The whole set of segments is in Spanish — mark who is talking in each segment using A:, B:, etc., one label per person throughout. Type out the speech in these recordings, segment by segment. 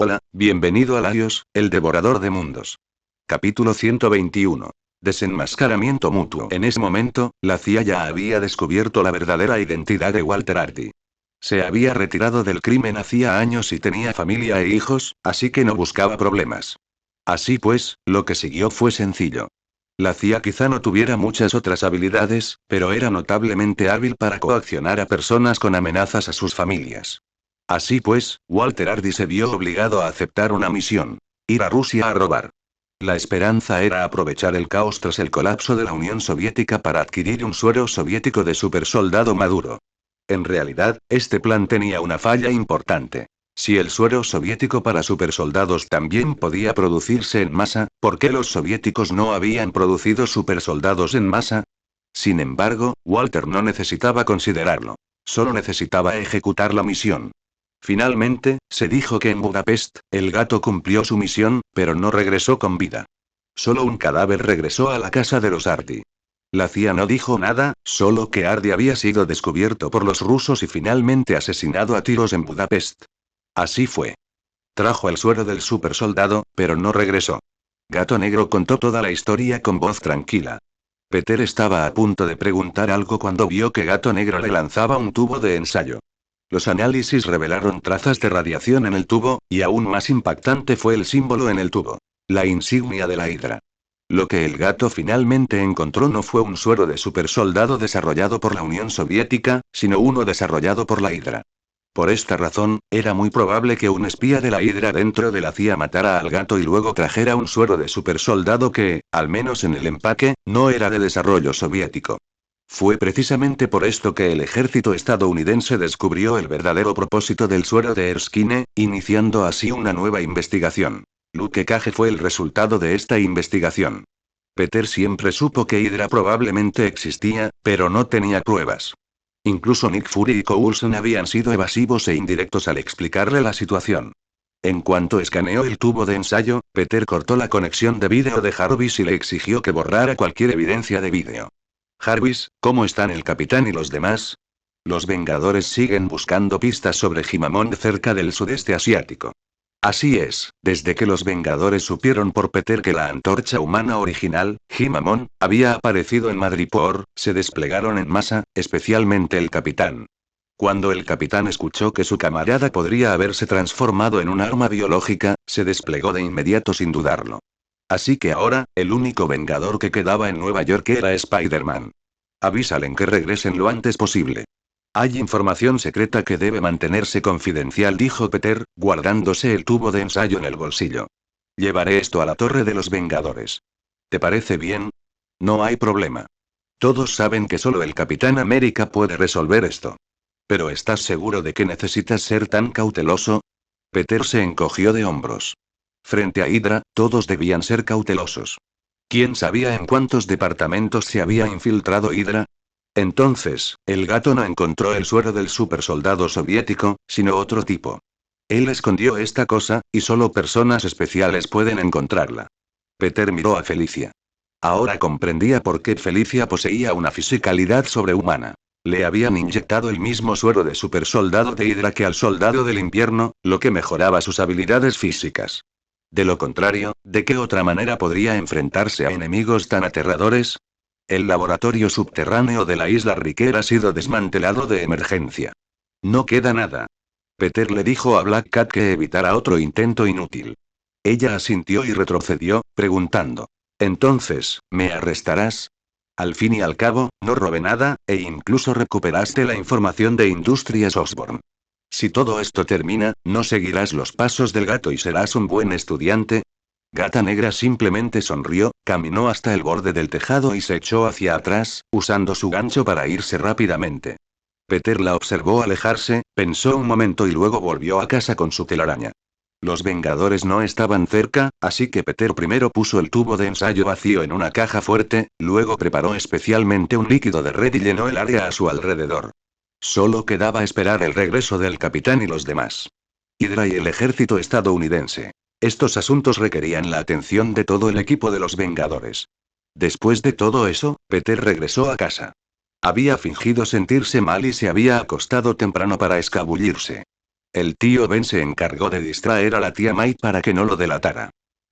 A: Hola, bienvenido a Laios, el devorador de mundos. Capítulo 121. Desenmascaramiento mutuo. En ese momento, la CIA ya había descubierto la verdadera identidad de Walter Hardy. Se había retirado del crimen hacía años y tenía familia e hijos, así que no buscaba problemas. Así pues, lo que siguió fue sencillo. La CIA quizá no tuviera muchas otras habilidades, pero era notablemente hábil para coaccionar a personas con amenazas a sus familias. Así pues, Walter Hardy se vio obligado a aceptar una misión: ir a Rusia a robar. La esperanza era aprovechar el caos tras el colapso de la Unión Soviética para adquirir un suero soviético de supersoldado maduro. En realidad, este plan tenía una falla importante. Si el suero soviético para supersoldados también podía producirse en masa, ¿por qué los soviéticos no habían producido supersoldados en masa? Sin embargo, Walter no necesitaba considerarlo. Solo necesitaba ejecutar la misión. Finalmente, se dijo que en Budapest, el gato cumplió su misión, pero no regresó con vida. Solo un cadáver regresó a la casa de los Hardy. La CIA no dijo nada, solo que Hardy había sido descubierto por los rusos y finalmente asesinado a tiros en Budapest. Así fue. Trajo el suero del supersoldado, pero no regresó. Gato Negro contó toda la historia con voz tranquila. Peter estaba a punto de preguntar algo cuando vio que Gato Negro le lanzaba un tubo de ensayo. Los análisis revelaron trazas de radiación en el tubo, y aún más impactante fue el símbolo en el tubo. La insignia de la Hydra. Lo que el gato finalmente encontró no fue un suero de supersoldado desarrollado por la Unión Soviética, sino uno desarrollado por la Hydra. Por esta razón, era muy probable que un espía de la Hydra dentro de la CIA matara al gato y luego trajera un suero de supersoldado que, al menos en el empaque, no era de desarrollo soviético. Fue precisamente por esto que el ejército estadounidense descubrió el verdadero propósito del suero de Erskine, iniciando así una nueva investigación. Luke Cage fue el resultado de esta investigación. Peter siempre supo que Hydra probablemente existía, pero no tenía pruebas. Incluso Nick Fury y Coulson habían sido evasivos e indirectos al explicarle la situación. En cuanto escaneó el tubo de ensayo, Peter cortó la conexión de vídeo de Jarvis y le exigió que borrara cualquier evidencia de vídeo. Jarvis, ¿cómo están el capitán y los demás? Los Vengadores siguen buscando pistas sobre Himamon cerca del sudeste asiático. Así es, desde que los Vengadores supieron por Peter que la antorcha humana original, Himamon, había aparecido en Madripoor, se desplegaron en masa, especialmente el capitán. Cuando el capitán escuchó que su camarada podría haberse transformado en un arma biológica, se desplegó de inmediato sin dudarlo. Así que ahora, el único Vengador que quedaba en Nueva York era Spider-Man. Avísalen que regresen lo antes posible. Hay información secreta que debe mantenerse confidencial, dijo Peter, guardándose el tubo de ensayo en el bolsillo. Llevaré esto a la Torre de los Vengadores. ¿Te parece bien? No hay problema. Todos saben que solo el Capitán América puede resolver esto. ¿Pero estás seguro de que necesitas ser tan cauteloso? Peter se encogió de hombros. Frente a Hydra, todos debían ser cautelosos. ¿Quién sabía en cuántos departamentos se había infiltrado Hydra? Entonces, el gato no encontró el suero del supersoldado soviético, sino otro tipo. Él escondió esta cosa, y solo personas especiales pueden encontrarla. Peter miró a Felicia. Ahora comprendía por qué Felicia poseía una fisicalidad sobrehumana. Le habían inyectado el mismo suero de supersoldado de Hydra que al soldado del invierno, lo que mejoraba sus habilidades físicas. De lo contrario, ¿de qué otra manera podría enfrentarse a enemigos tan aterradores? El laboratorio subterráneo de la isla Riker ha sido desmantelado de emergencia. No queda nada. Peter le dijo a Black Cat que evitara otro intento inútil. Ella asintió y retrocedió, preguntando. Entonces, ¿me arrestarás? Al fin y al cabo, no robé nada, e incluso recuperaste la información de Industrias Osborn. Si todo esto termina, ¿no seguirás los pasos del gato y serás un buen estudiante? Gata Negra simplemente sonrió, caminó hasta el borde del tejado y se echó hacia atrás, usando su gancho para irse rápidamente. Peter la observó alejarse, pensó un momento y luego volvió a casa con su telaraña. Los Vengadores no estaban cerca, así que Peter primero puso el tubo de ensayo vacío en una caja fuerte, luego preparó especialmente un líquido de red y llenó el área a su alrededor. Solo quedaba esperar el regreso del capitán y los demás. Hydra y el ejército estadounidense. Estos asuntos requerían la atención de todo el equipo de los Vengadores. Después de todo eso, Peter regresó a casa. Había fingido sentirse mal y se había acostado temprano para escabullirse. El tío Ben se encargó de distraer a la tía May para que no lo delatara.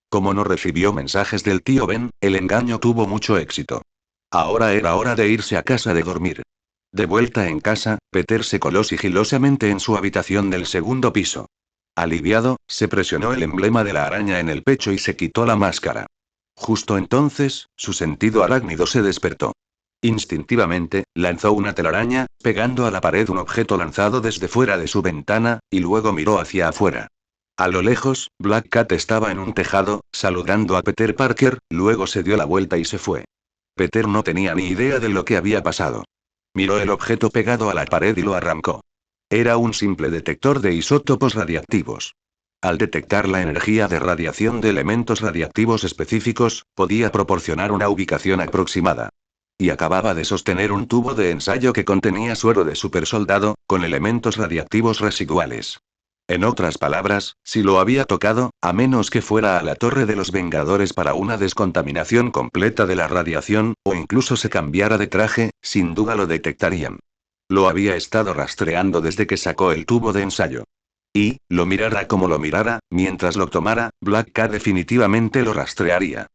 A: Como no recibió mensajes del tío Ben, el engaño tuvo mucho éxito. Ahora era hora de irse a casa de dormir. De vuelta en casa, Peter se coló sigilosamente en su habitación del segundo piso. Aliviado, se presionó el emblema de la araña en el pecho y se quitó la máscara. Justo entonces, su sentido arácnido se despertó. Instintivamente, lanzó una telaraña, pegando a la pared un objeto lanzado desde fuera de su ventana, y luego miró hacia afuera. A lo lejos, Black Cat estaba en un tejado, saludando a Peter Parker, luego se dio la vuelta y se fue. Peter no tenía ni idea de lo que había pasado. Miró el objeto pegado a la pared y lo arrancó. Era un simple detector de isótopos radiactivos. Al detectar la energía de radiación de elementos radiactivos específicos, podía proporcionar una ubicación aproximada. Y acababa de sostener un tubo de ensayo que contenía suero de supersoldado, con elementos radiactivos residuales. En otras palabras, si lo había tocado, a menos que fuera a la Torre de los Vengadores para una descontaminación completa de la radiación, o incluso se cambiara de traje, sin duda lo detectarían. Lo había estado rastreando desde que sacó el tubo de ensayo. Y, lo mirara como lo mirara, mientras lo tomara, Black Cat definitivamente lo rastrearía.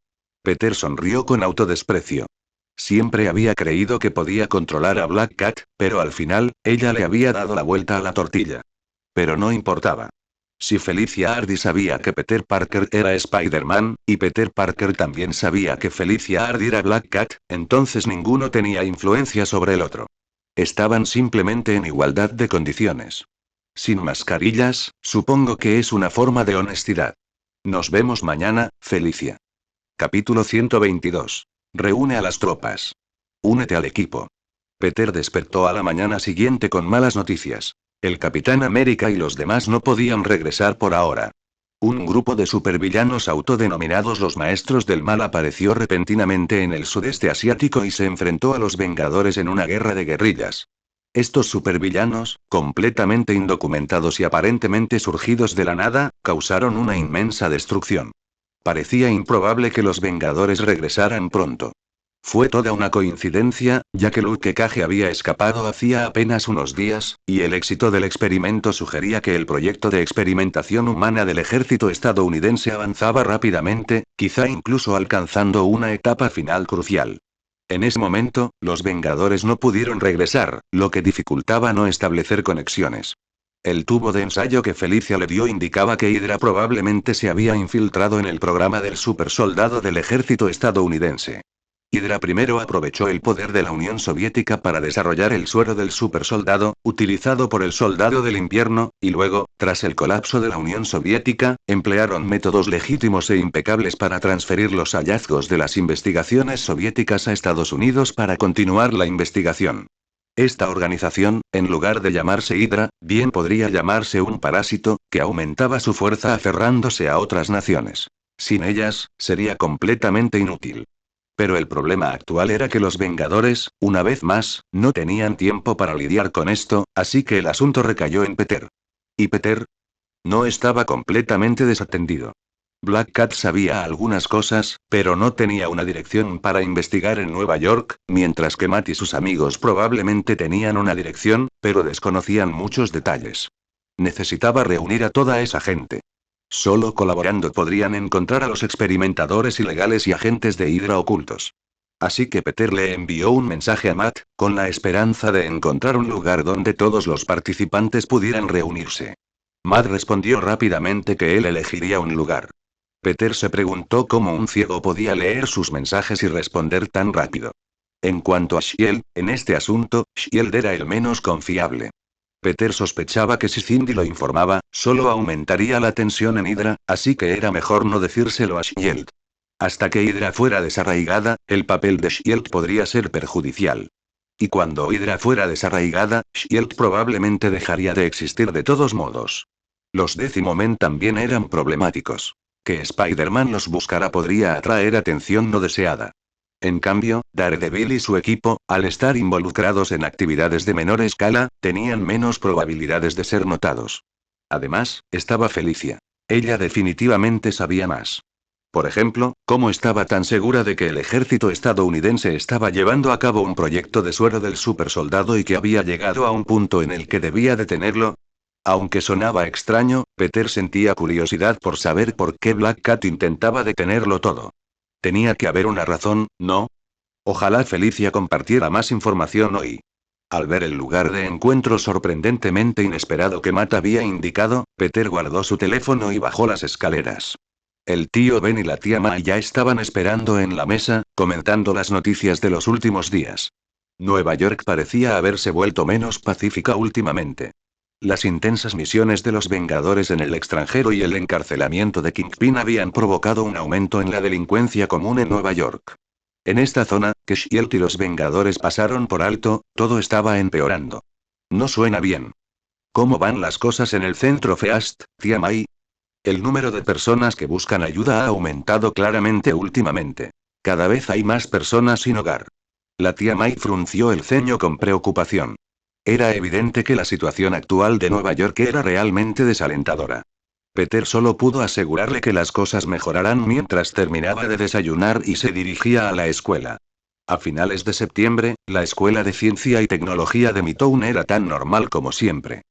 A: Peter sonrió con autodesprecio. Siempre había creído que podía controlar a Black Cat, pero al final, ella le había dado la vuelta a la tortilla. Pero no importaba. Si Felicia Hardy sabía que Peter Parker era Spider-Man, y Peter Parker también sabía que Felicia Hardy era Black Cat, entonces ninguno tenía influencia sobre el otro. Estaban simplemente en igualdad de condiciones. Sin mascarillas, supongo que es una forma de honestidad. Nos vemos mañana, Felicia. Capítulo 122. Reúne a las tropas. Únete al equipo. Peter despertó a la mañana siguiente con malas noticias. El Capitán América y los demás no podían regresar por ahora. Un grupo de supervillanos autodenominados los Maestros del Mal apareció repentinamente en el sudeste asiático y se enfrentó a los Vengadores en una guerra de guerrillas. Estos supervillanos, completamente indocumentados y aparentemente surgidos de la nada, causaron una inmensa destrucción. Parecía improbable que los Vengadores regresaran pronto. Fue toda una coincidencia, ya que Luke Cage había escapado hacía apenas unos días, y el éxito del experimento sugería que el proyecto de experimentación humana del ejército estadounidense avanzaba rápidamente, quizá incluso alcanzando una etapa final crucial. En ese momento, los Vengadores no pudieron regresar, lo que dificultaba no establecer conexiones. El tubo de ensayo que Felicia le dio indicaba que Hydra probablemente se había infiltrado en el programa del supersoldado del ejército estadounidense. Hydra primero aprovechó el poder de la Unión Soviética para desarrollar el suero del supersoldado, utilizado por el soldado del invierno, y luego, tras el colapso de la Unión Soviética, emplearon métodos legítimos e impecables para transferir los hallazgos de las investigaciones soviéticas a Estados Unidos para continuar la investigación. Esta organización, en lugar de llamarse Hydra, bien podría llamarse un parásito, que aumentaba su fuerza aferrándose a otras naciones. Sin ellas, sería completamente inútil. Pero el problema actual era que los Vengadores, una vez más, no tenían tiempo para lidiar con esto, así que el asunto recayó en Peter. ¿Y Peter? No estaba completamente desatendido. Black Cat sabía algunas cosas, pero no tenía una dirección para investigar en Nueva York, mientras que Matt y sus amigos probablemente tenían una dirección, pero desconocían muchos detalles. Necesitaba reunir a toda esa gente. Solo colaborando podrían encontrar a los experimentadores ilegales y agentes de Hydra ocultos. Así que Peter le envió un mensaje a Matt, con la esperanza de encontrar un lugar donde todos los participantes pudieran reunirse. Matt respondió rápidamente que él elegiría un lugar. Peter se preguntó cómo un ciego podía leer sus mensajes y responder tan rápido. En cuanto a Shield, en este asunto, Shield era el menos confiable. Peter sospechaba que si Cindy lo informaba, solo aumentaría la tensión en Hydra, así que era mejor no decírselo a Shield. Hasta que Hydra fuera desarraigada, el papel de Shield podría ser perjudicial. Y cuando Hydra fuera desarraigada, Shield probablemente dejaría de existir de todos modos. Los Décimo Men también eran problemáticos. Que Spider-Man los buscara podría atraer atención no deseada. En cambio, Daredevil y su equipo, al estar involucrados en actividades de menor escala, tenían menos probabilidades de ser notados. Además, estaba Felicia. Ella definitivamente sabía más. Por ejemplo, ¿cómo estaba tan segura de que el ejército estadounidense estaba llevando a cabo un proyecto de suero del supersoldado y que había llegado a un punto en el que debía detenerlo? Aunque sonaba extraño, Peter sentía curiosidad por saber por qué Black Cat intentaba detenerlo todo. Tenía que haber una razón, ¿no? Ojalá Felicia compartiera más información hoy. Al ver el lugar de encuentro sorprendentemente inesperado que Matt había indicado, Peter guardó su teléfono y bajó las escaleras. El tío Ben y la tía May ya estaban esperando en la mesa, comentando las noticias de los últimos días. Nueva York parecía haberse vuelto menos pacífica últimamente. Las intensas misiones de los Vengadores en el extranjero y el encarcelamiento de Kingpin habían provocado un aumento en la delincuencia común en Nueva York. En esta zona, que Shield y los Vengadores pasaron por alto, todo estaba empeorando. No suena bien. ¿Cómo van las cosas en el centro Feast, tía May? El número de personas que buscan ayuda ha aumentado claramente últimamente. Cada vez hay más personas sin hogar. La tía May frunció el ceño con preocupación. Era evidente que la situación actual de Nueva York era realmente desalentadora. Peter solo pudo asegurarle que las cosas mejorarán mientras terminaba de desayunar y se dirigía a la escuela. A finales de septiembre, la escuela de ciencia y tecnología de Midtown era tan normal como siempre.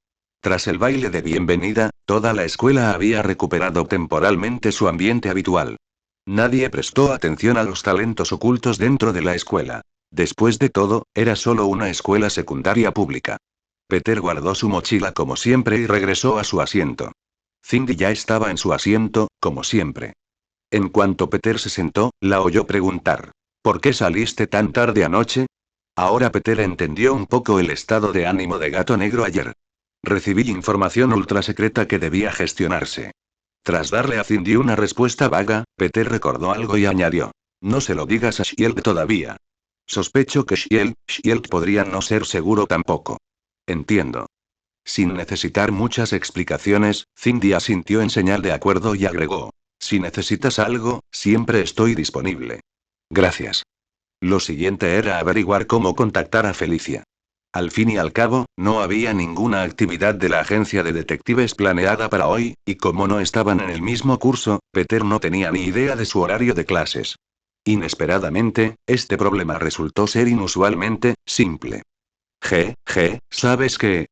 A: Tras el baile de bienvenida, toda la escuela había recuperado temporalmente su ambiente habitual. Nadie prestó atención a los talentos ocultos dentro de la escuela. Después de todo, era solo una escuela secundaria pública. Peter guardó su mochila como siempre y regresó a su asiento. Cindy ya estaba en su asiento, como siempre. En cuanto Peter se sentó, la oyó preguntar: ¿por qué saliste tan tarde anoche? Ahora Peter entendió un poco el estado de ánimo de Gato Negro ayer. Recibí información ultrasecreta que debía gestionarse. Tras darle a Cindy una respuesta vaga, Peter recordó algo y añadió: no se lo digas a Shield todavía. Sospecho que Shield podría no ser seguro tampoco. Entiendo. Sin necesitar muchas explicaciones, Cindy asintió en señal de acuerdo y agregó: si necesitas algo, siempre estoy disponible. Gracias. Lo siguiente era averiguar cómo contactar a Felicia. Al fin y al cabo, no había ninguna actividad de la agencia de detectives planeada para hoy, y como no estaban en el mismo curso, Peter no tenía ni idea de su horario de clases. Inesperadamente, este problema resultó ser inusualmente simple. ¿Sabes qué?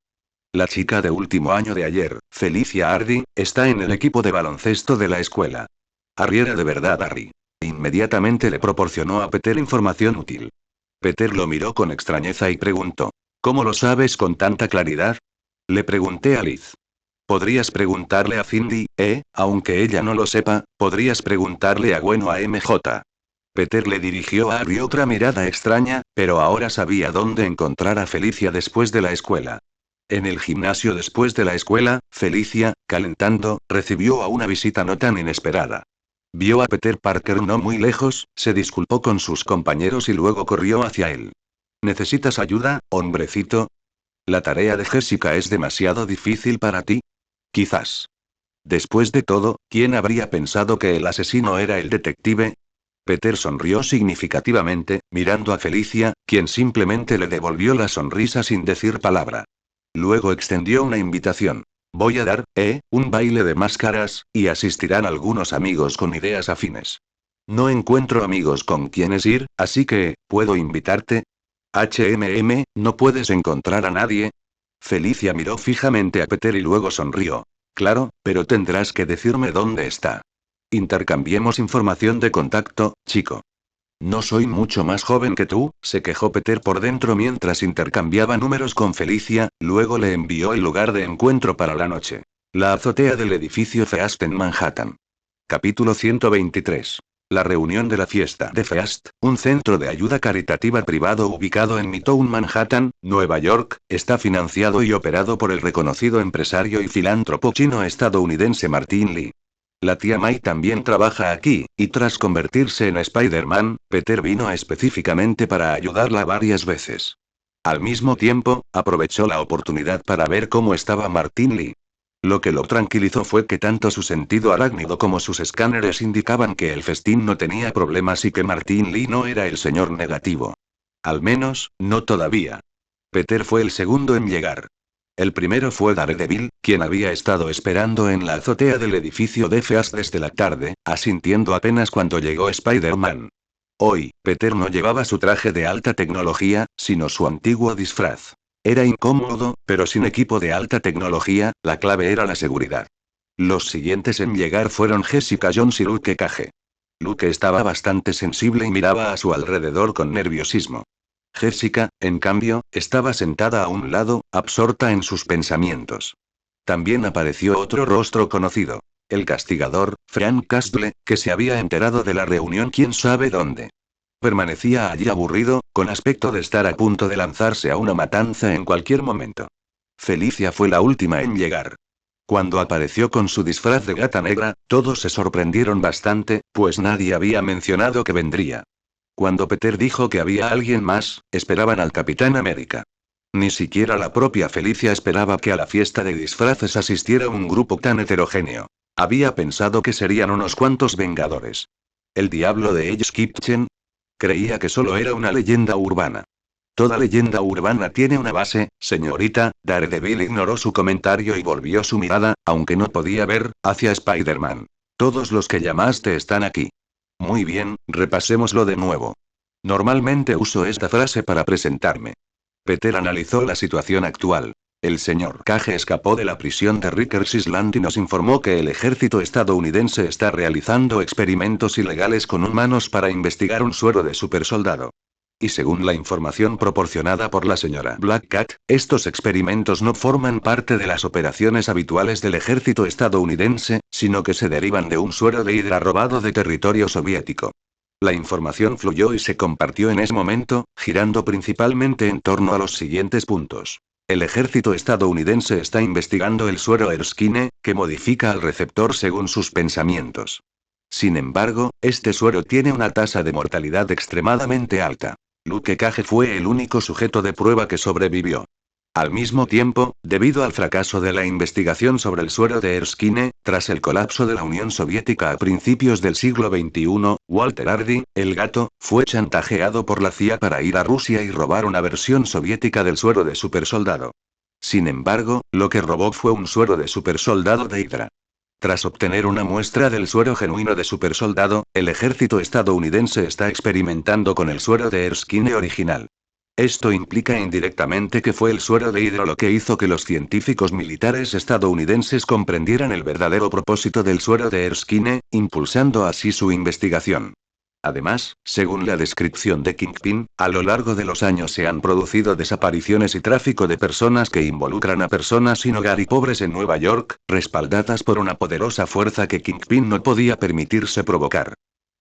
A: La chica de último año de ayer, Felicia Hardy, está en el equipo de baloncesto de la escuela. Arriera de verdad, Harry. Inmediatamente le proporcionó a Peter información útil. Peter lo miró con extrañeza y preguntó: ¿cómo lo sabes con tanta claridad? Le pregunté a Liz. Podrías preguntarle a Cindy, aunque ella no lo sepa, podrías preguntarle a Gwen o a MJ. Peter le dirigió a Harry otra mirada extraña, pero ahora sabía dónde encontrar a Felicia después de la escuela. En el gimnasio después de la escuela, Felicia, calentando, recibió a una visita no tan inesperada. Vio a Peter Parker no muy lejos, se disculpó con sus compañeros y luego corrió hacia él. ¿Necesitas ayuda, hombrecito? ¿La tarea de Jessica es demasiado difícil para ti? Quizás. Después de todo, ¿quién habría pensado que el asesino era el detective? Peter sonrió significativamente, mirando a Felicia, quien simplemente le devolvió la sonrisa sin decir palabra. Luego extendió una invitación. Voy a dar, un baile de máscaras, y asistirán algunos amigos con ideas afines. No encuentro amigos con quienes ir, así que, ¿puedo invitarte? ¿No puedes encontrar a nadie? Felicia miró fijamente a Peter y luego sonrió. Claro, pero tendrás que decirme dónde está. Intercambiemos información de contacto, chico. No soy mucho más joven que tú, se quejó Peter por dentro mientras intercambiaba números con Felicia, luego le envió el lugar de encuentro para la noche. La azotea del edificio Feast en Manhattan. Capítulo 123. La reunión de la fiesta de Feast, un centro de ayuda caritativa privado ubicado en Midtown Manhattan, Nueva York, está financiado y operado por el reconocido empresario y filántropo chino-estadounidense Martin Lee. La tía May también trabaja aquí, y tras convertirse en Spider-Man, Peter vino específicamente para ayudarla varias veces. Al mismo tiempo, aprovechó la oportunidad para ver cómo estaba Martin Lee. Lo que lo tranquilizó fue que tanto su sentido arácnido como sus escáneres indicaban que el festín no tenía problemas y que Martin Lee no era el señor negativo. Al menos, no todavía. Peter fue el segundo en llegar. El primero fue Daredevil, quien había estado esperando en la azotea del edificio de Feast desde la tarde, asintiendo apenas cuando llegó Spider-Man. Hoy, Peter no llevaba su traje de alta tecnología, sino su antiguo disfraz. Era incómodo, pero sin equipo de alta tecnología, la clave era la seguridad. Los siguientes en llegar fueron Jessica Jones y Luke Cage. Luke estaba bastante sensible y miraba a su alrededor con nerviosismo. Jessica, en cambio, estaba sentada a un lado, absorta en sus pensamientos. También apareció otro rostro conocido. El castigador, Frank Castle, que se había enterado de la reunión quién sabe dónde. Permanecía allí aburrido, con aspecto de estar a punto de lanzarse a una matanza en cualquier momento. Felicia fue la última en llegar. Cuando apareció con su disfraz de gata negra, todos se sorprendieron bastante, pues nadie había mencionado que vendría. Cuando Peter dijo que había alguien más, esperaban al Capitán América. Ni siquiera la propia Felicia esperaba que a la fiesta de disfraces asistiera un grupo tan heterogéneo. Había pensado que serían unos cuantos Vengadores. ¿El diablo de Edge Kitchen? Creía que solo era una leyenda urbana. Toda leyenda urbana tiene una base, señorita. Daredevil ignoró su comentario y volvió su mirada, aunque no podía ver, hacia Spider-Man. Todos los que llamaste están aquí. Muy bien, repasémoslo de nuevo. Normalmente uso esta frase para presentarme. Peter analizó la situación actual. El señor Cage escapó de la prisión de Rikers Island y nos informó que el ejército estadounidense está realizando experimentos ilegales con humanos para investigar un suero de supersoldado. Y según la información proporcionada por la señora Black Cat, estos experimentos no forman parte de las operaciones habituales del ejército estadounidense, sino que se derivan de un suero de hidra robado de territorio soviético. La información fluyó y se compartió en ese momento, girando principalmente en torno a los siguientes puntos. El ejército estadounidense está investigando el suero Erskine, que modifica al receptor según sus pensamientos. Sin embargo, este suero tiene una tasa de mortalidad extremadamente alta. Luke Cage fue el único sujeto de prueba que sobrevivió. Al mismo tiempo, debido al fracaso de la investigación sobre el suero de Erskine, tras el colapso de la Unión Soviética a principios del siglo XXI, Walter Hardy, el gato, fue chantajeado por la CIA para ir a Rusia y robar una versión soviética del suero de supersoldado. Sin embargo, lo que robó fue un suero de supersoldado de Hydra. Tras obtener una muestra del suero genuino de supersoldado, el ejército estadounidense está experimentando con el suero de Erskine original. Esto implica indirectamente que fue el suero de Hydra lo que hizo que los científicos militares estadounidenses comprendieran el verdadero propósito del suero de Erskine, impulsando así su investigación. Además, según la descripción de Kingpin, a lo largo de los años se han producido desapariciones y tráfico de personas que involucran a personas sin hogar y pobres en Nueva York, respaldadas por una poderosa fuerza que Kingpin no podía permitirse provocar.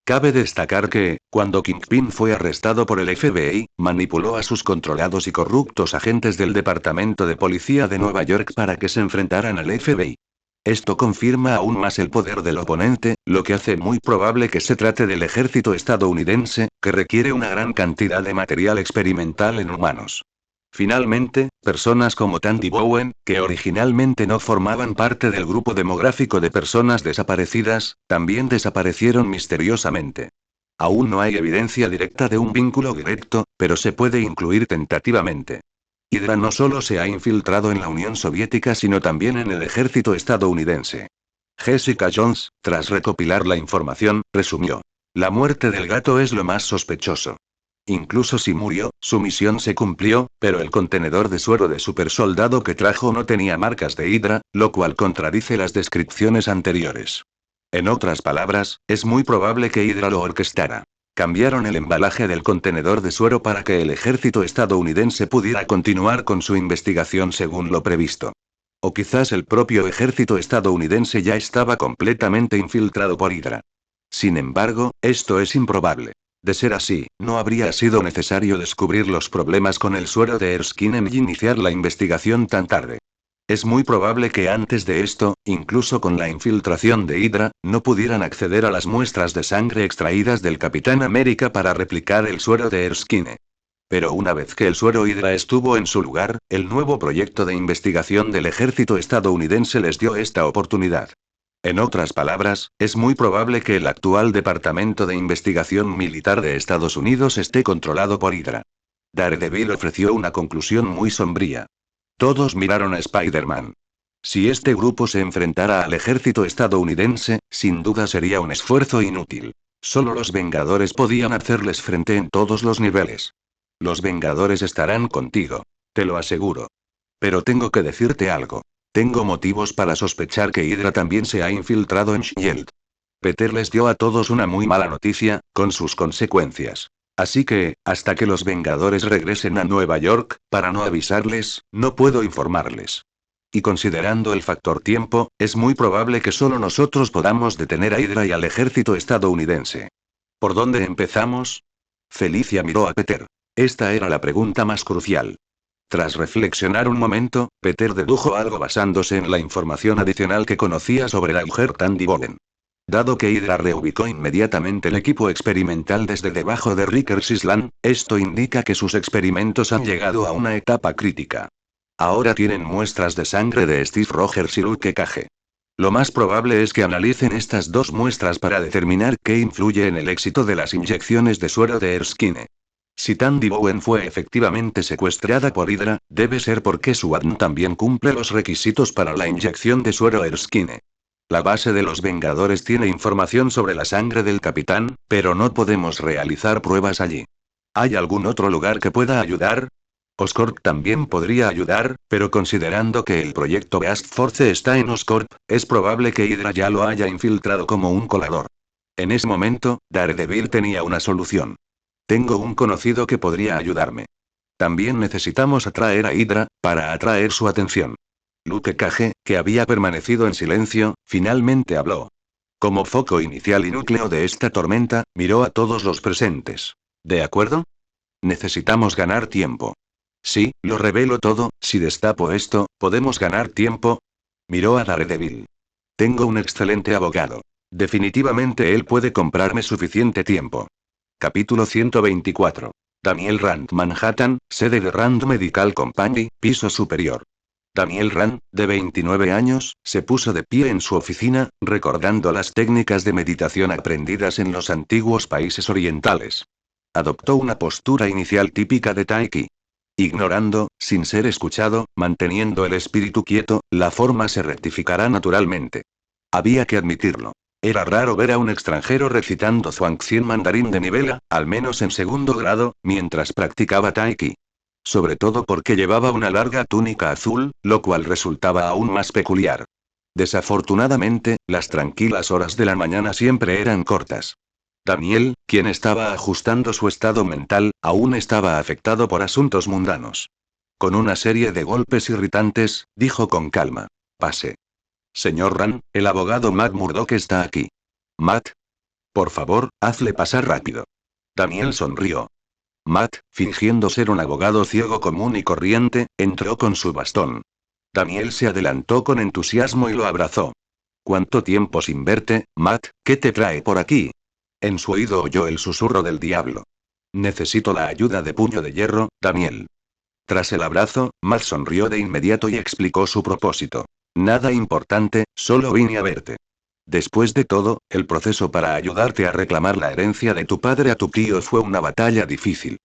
A: Cabe destacar que, cuando Kingpin fue arrestado por el FBI, manipuló a sus controlados y corruptos agentes del Departamento de Policía de Nueva York para que se enfrentaran al FBI. Esto confirma aún más el poder del oponente, lo que hace muy probable que se trate del ejército estadounidense, que requiere una gran cantidad de material experimental en humanos. Finalmente, personas como Tandy Bowen, que originalmente no formaban parte del grupo demográfico de personas desaparecidas, también desaparecieron misteriosamente. Aún no hay evidencia directa de un vínculo directo, pero se puede incluir tentativamente. Hydra no solo se ha infiltrado en la Unión Soviética sino también en el ejército estadounidense. Jessica Jones, tras recopilar la información, resumió. La muerte del gato es lo más sospechoso. Incluso si murió, su misión se cumplió, pero el contenedor de suero de supersoldado que trajo no tenía marcas de Hydra, lo cual contradice las descripciones anteriores. En otras palabras, es muy probable que Hydra lo orquestara. Cambiaron el embalaje del contenedor de suero para que el ejército estadounidense pudiera continuar con su investigación según lo previsto. O quizás el propio ejército estadounidense ya estaba completamente infiltrado por Hydra. Sin embargo, esto es improbable. De ser así, no habría sido necesario descubrir los problemas con el suero de Erskine y iniciar la investigación tan tarde. Es muy probable que antes de esto, incluso con la infiltración de Hydra, no pudieran acceder a las muestras de sangre extraídas del Capitán América para replicar el suero de Erskine. Pero una vez que el suero Hydra estuvo en su lugar, el nuevo proyecto de investigación del ejército estadounidense les dio esta oportunidad. En otras palabras, es muy probable que el actual Departamento de Investigación Militar de Estados Unidos esté controlado por Hydra. Daredevil ofreció una conclusión muy sombría. Todos miraron a Spider-Man. Si este grupo se enfrentara al ejército estadounidense, sin duda sería un esfuerzo inútil. Solo los Vengadores podían hacerles frente en todos los niveles. Los Vengadores estarán contigo. Te lo aseguro. Pero tengo que decirte algo. Tengo motivos para sospechar que Hydra también se ha infiltrado en Shield. Peter les dio a todos una muy mala noticia, con sus consecuencias. Así que, hasta que los Vengadores regresen a Nueva York, para no avisarles, no puedo informarles. Y considerando el factor tiempo, es muy probable que solo nosotros podamos detener a Hydra y al ejército estadounidense. ¿Por dónde empezamos? Felicia miró a Peter. Esta era la pregunta más crucial. Tras reflexionar un momento, Peter dedujo algo basándose en la información adicional que conocía sobre la mujer Tandy Bowen. Dado que Hydra reubicó inmediatamente el equipo experimental desde debajo de Rikers Island, esto indica que sus experimentos han llegado a una etapa crítica. Ahora tienen muestras de sangre de Steve Rogers y Luke Cage. Lo más probable es que analicen estas dos muestras para determinar qué influye en el éxito de las inyecciones de suero de Erskine. Si Tandy Bowen fue efectivamente secuestrada por Hydra, debe ser porque su ADN también cumple los requisitos para la inyección de suero Erskine. La base de los Vengadores tiene información sobre la sangre del capitán, pero no podemos realizar pruebas allí. ¿Hay algún otro lugar que pueda ayudar? Oscorp también podría ayudar, pero considerando que el proyecto Beast Force está en Oscorp, es probable que Hydra ya lo haya infiltrado como un colador. En ese momento, Daredevil tenía una solución. Tengo un conocido que podría ayudarme. También necesitamos atraer a Hydra, para atraer su atención. Luke Cage, que había permanecido en silencio, finalmente habló. Como foco inicial y núcleo de esta tormenta, miró a todos los presentes. ¿De acuerdo? Necesitamos ganar tiempo. Sí, lo revelo todo, si destapo esto, ¿podemos ganar tiempo? Miró a Daredevil. Tengo un excelente abogado. Definitivamente él puede comprarme suficiente tiempo. Capítulo 124. Daniel Rand, Manhattan, sede de Rand Medical Company, piso superior. Daniel Rand, de 29 años, se puso de pie en su oficina, recordando las técnicas de meditación aprendidas en los antiguos países orientales. Adoptó una postura inicial típica de Tai Chi. Ignorando, sin ser escuchado, manteniendo el espíritu quieto, la forma se rectificará naturalmente. Había que admitirlo. Era raro ver a un extranjero recitando Zhuangzi mandarín de nivel A, al menos en segundo grado, mientras practicaba Tai Chi. Sobre todo porque llevaba una larga túnica azul, lo cual resultaba aún más peculiar. Desafortunadamente, las tranquilas horas de la mañana siempre eran cortas. Daniel, quien estaba ajustando su estado mental, aún estaba afectado por asuntos mundanos. Con una serie de golpes irritantes, dijo con calma. Pase. Señor Rand, el abogado Matt Murdock está aquí. Matt. Por favor, hazle pasar rápido. Daniel sonrió. Matt, fingiendo ser un abogado ciego común y corriente, entró con su bastón. Daniel se adelantó con entusiasmo y lo abrazó. ¿Cuánto tiempo sin verte, Matt? ¿Qué te trae por aquí? En su oído oyó el susurro del diablo. Necesito la ayuda de Puño de Hierro, Daniel. Tras el abrazo, Matt sonrió de inmediato y explicó su propósito. Nada importante, solo vine a verte. Después de todo, el proceso para ayudarte a reclamar la herencia de tu padre a tu tío fue una batalla difícil.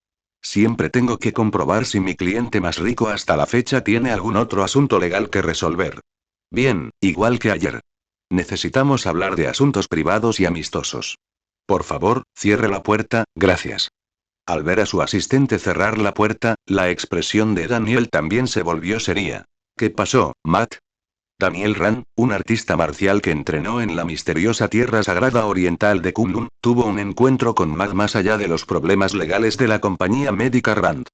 A: Siempre tengo que comprobar si mi cliente más rico hasta la fecha tiene algún otro asunto legal que resolver. Bien, igual que ayer. Necesitamos hablar de asuntos privados y amistosos. Por favor, cierre la puerta, gracias. Al ver a su asistente cerrar la puerta, la expresión de Daniel también se volvió seria. ¿Qué pasó, Matt? Daniel Rand, un artista marcial que entrenó en la misteriosa tierra sagrada oriental de Kunlun, tuvo un encuentro con Matt más allá de los problemas legales de la compañía médica Rand.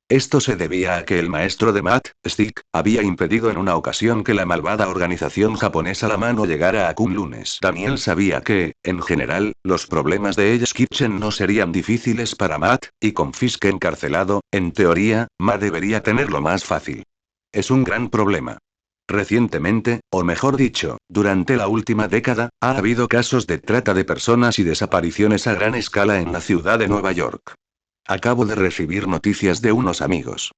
A: Esto se debía a que el maestro de Matt, Stick, había impedido en una ocasión que la malvada organización japonesa La Mano llegara a Kunlunes. Daniel sabía que, en general, los problemas de Hell's Kitchen no serían difíciles para Matt, y con Fisk encarcelado, en teoría, Matt debería tenerlo más fácil. Es un gran problema. Recientemente, o mejor dicho, durante la última década, ha habido casos de trata de personas y desapariciones a gran escala en la ciudad de Nueva York. Acabo de recibir noticias de unos amigos.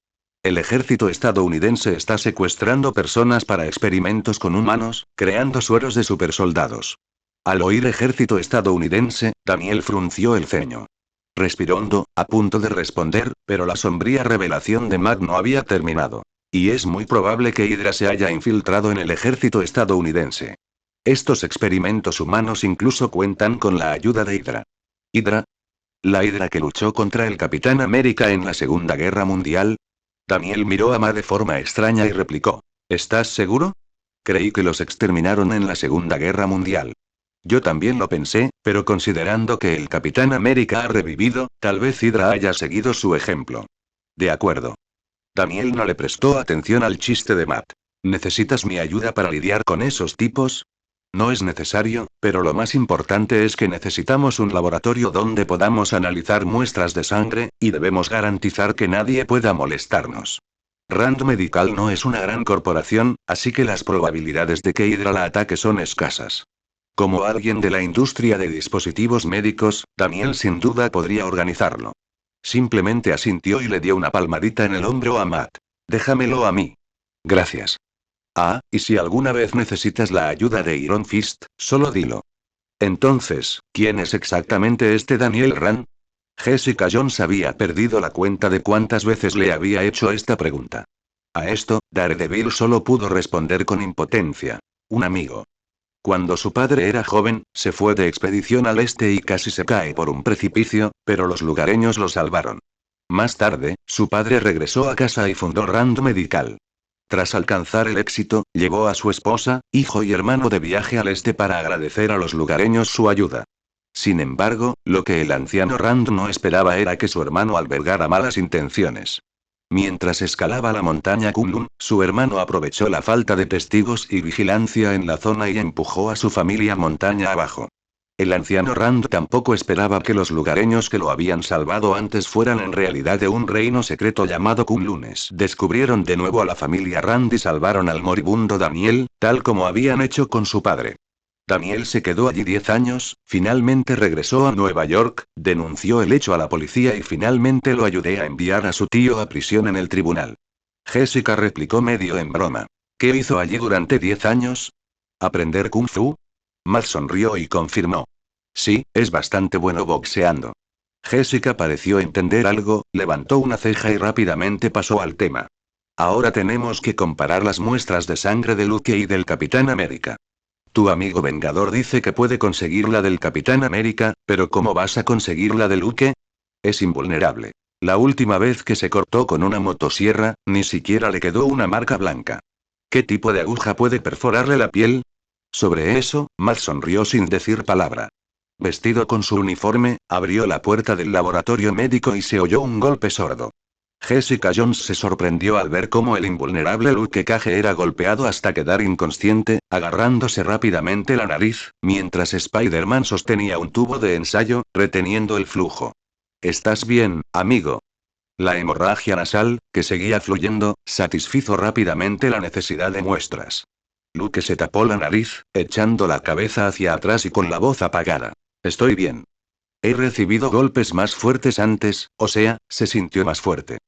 A: El ejército estadounidense está secuestrando personas para experimentos con humanos, creando sueros de supersoldados. Al oír ejército estadounidense, Daniel frunció el ceño. Respiró hondo, a punto de responder, pero la sombría revelación de Matt no había terminado. Y es muy probable que Hydra se haya infiltrado en el ejército estadounidense. Estos experimentos humanos incluso cuentan con la ayuda de Hydra. ¿Hydra? ¿La Hydra que luchó contra el Capitán América en la Segunda Guerra Mundial? Daniel miró a Ma de forma extraña y replicó. ¿Estás seguro? Creí que los exterminaron en la Segunda Guerra Mundial. Yo también lo pensé, pero considerando que el Capitán América ha revivido, tal vez Hydra haya seguido su ejemplo. De acuerdo. Daniel no le prestó atención al chiste de Matt. ¿Necesitas mi ayuda para lidiar con esos tipos? No es necesario, pero lo más importante es que necesitamos un laboratorio donde podamos analizar muestras de sangre, y debemos garantizar que nadie pueda molestarnos. Rand Medical no es una gran corporación, así que las probabilidades de que Hydra la ataque son escasas. Como alguien de la industria de dispositivos médicos, Daniel sin duda podría organizarlo. Simplemente asintió y le dio una palmadita en el hombro a Matt. Déjamelo a mí. Gracias. Ah, y si alguna vez necesitas la ayuda de Iron Fist, solo dilo. Entonces, ¿quién es exactamente este Daniel Rand? Jessica Jones había perdido la cuenta de cuántas veces le había hecho esta pregunta. A esto, Daredevil solo pudo responder con impotencia. Un amigo. Cuando su padre era joven, se fue de expedición al este y casi se cae por un precipicio, pero los lugareños lo salvaron. Más tarde, su padre regresó a casa y fundó Rand Medical. Tras alcanzar el éxito, llevó a su esposa, hijo y hermano de viaje al este para agradecer a los lugareños su ayuda. Sin embargo, lo que el anciano Rand no esperaba era que su hermano albergara malas intenciones. Mientras escalaba la montaña Kunlun, su hermano aprovechó la falta de testigos y vigilancia en la zona y empujó a su familia montaña abajo. El anciano Rand tampoco esperaba que los lugareños que lo habían salvado antes fueran en realidad de un reino secreto llamado Kunlunes. Descubrieron de nuevo a la familia Rand y salvaron al moribundo Daniel, tal como habían hecho con su padre. Daniel se quedó allí 10 años, finalmente regresó a Nueva York, denunció el hecho a la policía y finalmente lo ayudé a enviar a su tío a prisión en el tribunal. Jessica replicó medio en broma. ¿Qué hizo allí durante 10 años? ¿Aprender Kung Fu? Matt sonrió y confirmó. Sí, es bastante bueno boxeando. Jessica pareció entender algo, levantó una ceja y rápidamente pasó al tema. Ahora tenemos que comparar las muestras de sangre de Luke y del Capitán América. Tu amigo Vengador dice que puede conseguir la del Capitán América, pero ¿cómo vas a conseguir la de Luke? Es invulnerable. La última vez que se cortó con una motosierra, ni siquiera le quedó una marca blanca. ¿Qué tipo de aguja puede perforarle la piel? Sobre eso, Matt sonrió sin decir palabra. Vestido con su uniforme, abrió la puerta del laboratorio médico y se oyó un golpe sordo. Jessica Jones se sorprendió al ver cómo el invulnerable Luke Cage era golpeado hasta quedar inconsciente, agarrándose rápidamente la nariz, mientras Spider-Man sostenía un tubo de ensayo, reteniendo el flujo. ¿Estás bien, amigo? La hemorragia nasal, que seguía fluyendo, satisfizo rápidamente la necesidad de muestras. Luke se tapó la nariz, echando la cabeza hacia atrás y con la voz apagada. Estoy bien. He recibido golpes más fuertes antes, o sea, se sintió más fuerte.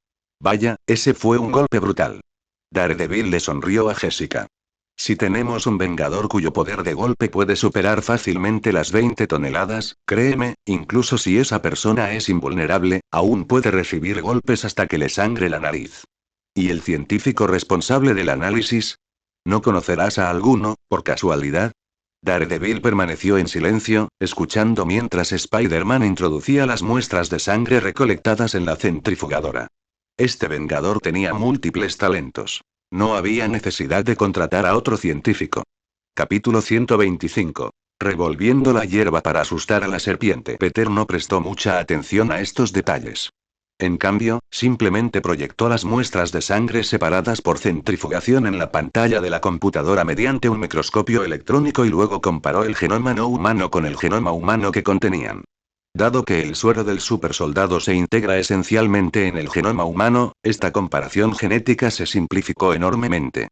A: Vaya, ese fue un golpe brutal. Daredevil le sonrió a Jessica. Si tenemos un Vengador cuyo poder de golpe puede superar fácilmente las 20 toneladas, créeme, incluso si esa persona es invulnerable, aún puede recibir golpes hasta que le sangre la nariz. ¿Y el científico responsable del análisis? ¿No conocerás a alguno, por casualidad? Daredevil permaneció en silencio, escuchando mientras Spider-Man introducía las muestras de sangre recolectadas en la centrifugadora. Este Vengador tenía múltiples talentos. No había necesidad de contratar a otro científico. Capítulo 125. Revolviendo la hierba para asustar a la serpiente. Peter no prestó mucha atención a estos detalles. En cambio, simplemente proyectó las muestras de sangre separadas por centrifugación en la pantalla de la computadora mediante un microscopio electrónico y luego comparó el genoma no humano con el genoma humano que contenían. Dado que el suero del supersoldado se integra esencialmente en el genoma humano, esta comparación genética se simplificó enormemente.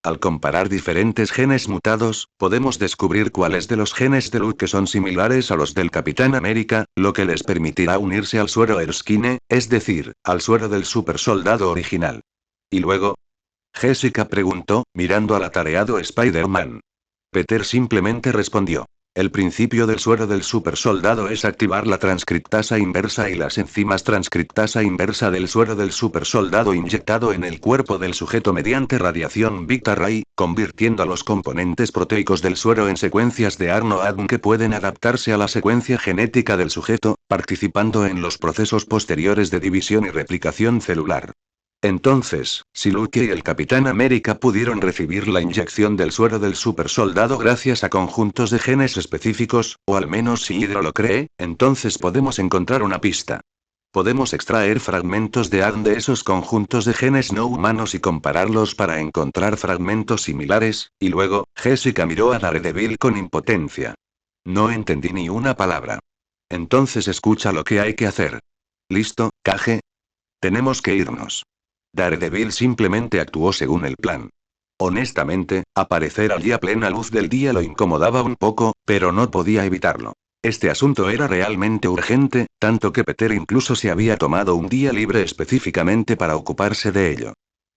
A: Al comparar diferentes genes mutados, podemos descubrir cuáles de los genes de Luke son similares a los del Capitán América, lo que les permitirá unirse al suero Erskine, es decir, al suero del supersoldado original. ¿Y luego? Jessica preguntó, mirando al atareado Spider-Man. Peter simplemente respondió. El principio del suero del supersoldado es activar la transcriptasa inversa y las enzimas transcriptasa inversa del suero del supersoldado inyectado en el cuerpo del sujeto mediante radiación Beta-ray, convirtiendo a los componentes proteicos del suero en secuencias de RNA que pueden adaptarse a la secuencia genética del sujeto, participando en los procesos posteriores de división y replicación celular. Entonces, si Luke y el Capitán América pudieron recibir la inyección del suero del supersoldado gracias a conjuntos de genes específicos, o al menos si Hydra lo cree, entonces podemos encontrar una pista. Podemos extraer fragmentos de ADN de esos conjuntos de genes no humanos y compararlos para encontrar fragmentos similares, y luego, Jessica miró a Daredevil con impotencia. No entendí ni una palabra. Entonces escucha lo que hay que hacer. ¿Listo, Cage? Tenemos que irnos. Daredevil simplemente actuó según el plan. Honestamente, aparecer allí a plena luz del día lo incomodaba un poco, pero no podía evitarlo. Este asunto era realmente urgente, tanto que Peter incluso se había tomado un día libre específicamente para ocuparse de ello.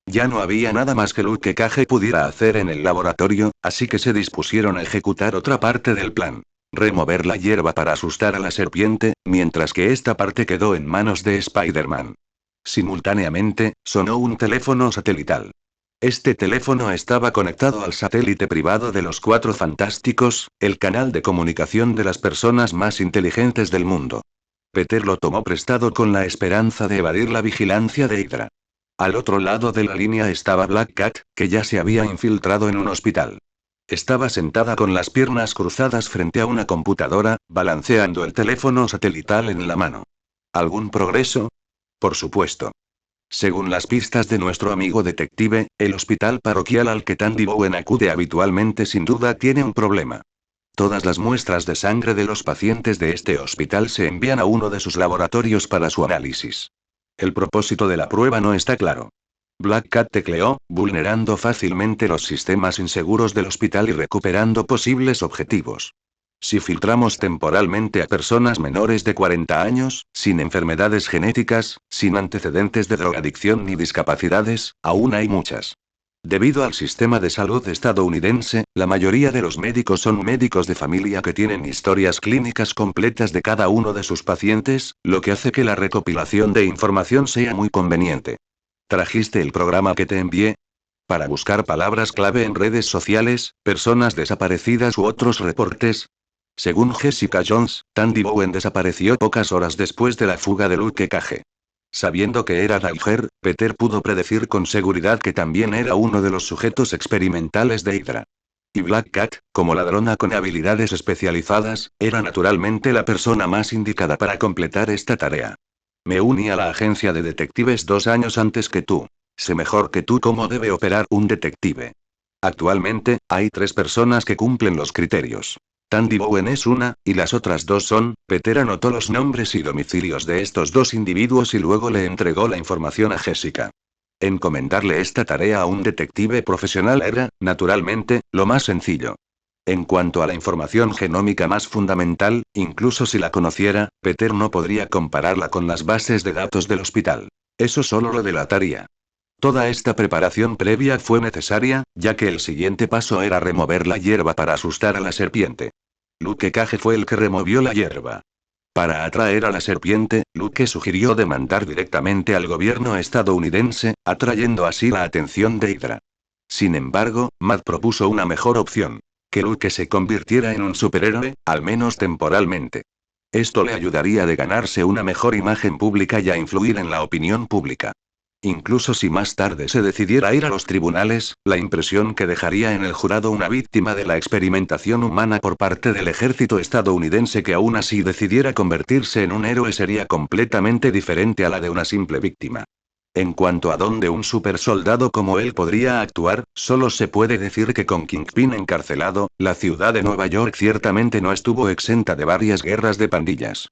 A: Ya no había nada más que Luke Cage pudiera hacer en el laboratorio, así que se dispusieron a ejecutar otra parte del plan. Remover la hierba para asustar a la serpiente, mientras que esta parte quedó en manos de Spider-Man. Simultáneamente, sonó un teléfono satelital. Este teléfono estaba conectado al satélite privado de los Cuatro Fantásticos, el canal de comunicación de las personas más inteligentes del mundo. Peter lo tomó prestado con la esperanza de evadir la vigilancia de Hydra. Al otro lado de la línea estaba Black Cat, que ya se había infiltrado en un hospital. Estaba sentada con las piernas cruzadas frente a una computadora, balanceando el teléfono satelital en la mano. ¿Algún progreso? Por supuesto. Según las pistas de nuestro amigo detective, el hospital parroquial al que Tandy Bowen acude habitualmente sin duda tiene un problema. Todas las muestras de sangre de los pacientes de este hospital se envían a uno de sus laboratorios para su análisis. El propósito de la prueba no está claro. Black Cat tecleó, vulnerando fácilmente los sistemas inseguros del hospital y recuperando posibles objetivos. Si filtramos temporalmente a personas menores de 40 años, sin enfermedades genéticas, sin antecedentes de drogadicción ni discapacidades, aún hay muchas. Debido al sistema de salud estadounidense, la mayoría de los médicos son médicos de familia que tienen historias clínicas completas de cada uno de sus pacientes, lo que hace que la recopilación de información sea muy conveniente. ¿Trajiste el programa que te envié? Para buscar palabras clave en redes sociales, personas desaparecidas u otros reportes. Según Jessica Jones, Tandy Bowen desapareció pocas horas después de la fuga de Luke Cage. Sabiendo que era Danger, Peter pudo predecir con seguridad que también era uno de los sujetos experimentales de Hydra. Y Black Cat, como ladrona con habilidades especializadas, era naturalmente la persona más indicada para completar esta tarea. Me uní a la agencia de detectives 2 años antes que tú. Sé mejor que tú cómo debe operar un detective. Actualmente, hay 3 personas que cumplen los criterios. Tandy Bowen es una, y las otras 2 son. Peter anotó los nombres y domicilios de estos 2 individuos y luego le entregó la información a Jessica. Encomendarle esta tarea a un detective profesional era, naturalmente, lo más sencillo. En cuanto a la información genómica más fundamental, incluso si la conociera, Peter no podría compararla con las bases de datos del hospital. Eso solo lo delataría. Toda esta preparación previa fue necesaria, ya que el siguiente paso era remover la hierba para asustar a la serpiente. Luke Cage fue el que removió la hierba. Para atraer a la serpiente, Luke sugirió demandar directamente al gobierno estadounidense, atrayendo así la atención de Hydra. Sin embargo, Matt propuso una mejor opción. Que Luke se convirtiera en un superhéroe, al menos temporalmente. Esto le ayudaría de ganarse una mejor imagen pública y a influir en la opinión pública. Incluso si más tarde se decidiera ir a los tribunales, la impresión que dejaría en el jurado una víctima de la experimentación humana por parte del ejército estadounidense que aún así decidiera convertirse en un héroe sería completamente diferente a la de una simple víctima. En cuanto a dónde un supersoldado como él podría actuar, solo se puede decir que con Kingpin encarcelado, la ciudad de Nueva York ciertamente no estuvo exenta de varias guerras de pandillas.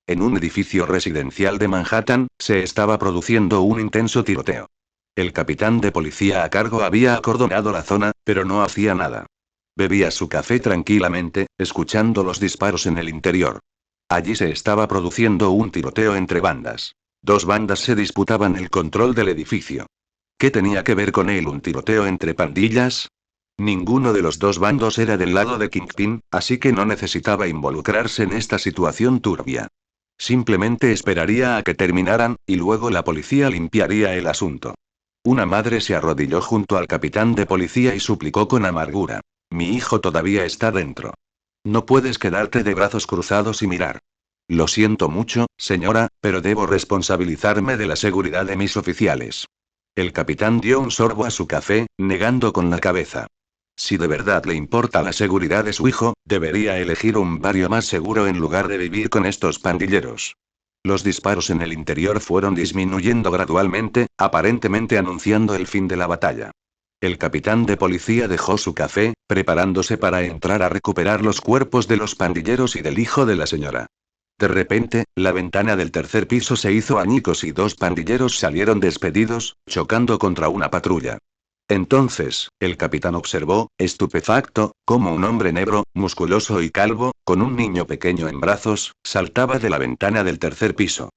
A: En un edificio residencial de Manhattan, se estaba produciendo un intenso tiroteo. El capitán de policía a cargo había acordonado la zona, pero no hacía nada. Bebía su café tranquilamente, escuchando los disparos en el interior. Allí se estaba produciendo un tiroteo entre bandas. 2 bandas se disputaban el control del edificio. ¿Qué tenía que ver con él un tiroteo entre pandillas? Ninguno de los 2 bandos era del lado de Kingpin, así que no necesitaba involucrarse en esta situación turbia. Simplemente esperaría a que terminaran, y luego la policía limpiaría el asunto. Una madre se arrodilló junto al capitán de policía y suplicó con amargura. Mi hijo todavía está dentro. No puedes quedarte de brazos cruzados y mirar. Lo siento mucho, señora, pero debo responsabilizarme de la seguridad de mis oficiales. El capitán dio un sorbo a su café, negando con la cabeza. Si de verdad le importa la seguridad de su hijo, debería elegir un barrio más seguro en lugar de vivir con estos pandilleros. Los disparos en el interior fueron disminuyendo gradualmente, aparentemente anunciando el fin de la batalla. El capitán de policía dejó su café, preparándose para entrar a recuperar los cuerpos de los pandilleros y del hijo de la señora. De repente, la ventana del tercer piso se hizo añicos y dos pandilleros salieron despedidos, chocando contra una patrulla. Entonces, el capitán observó, estupefacto, cómo un hombre negro, musculoso y calvo, con un niño pequeño en brazos, saltaba de la ventana del tercer piso.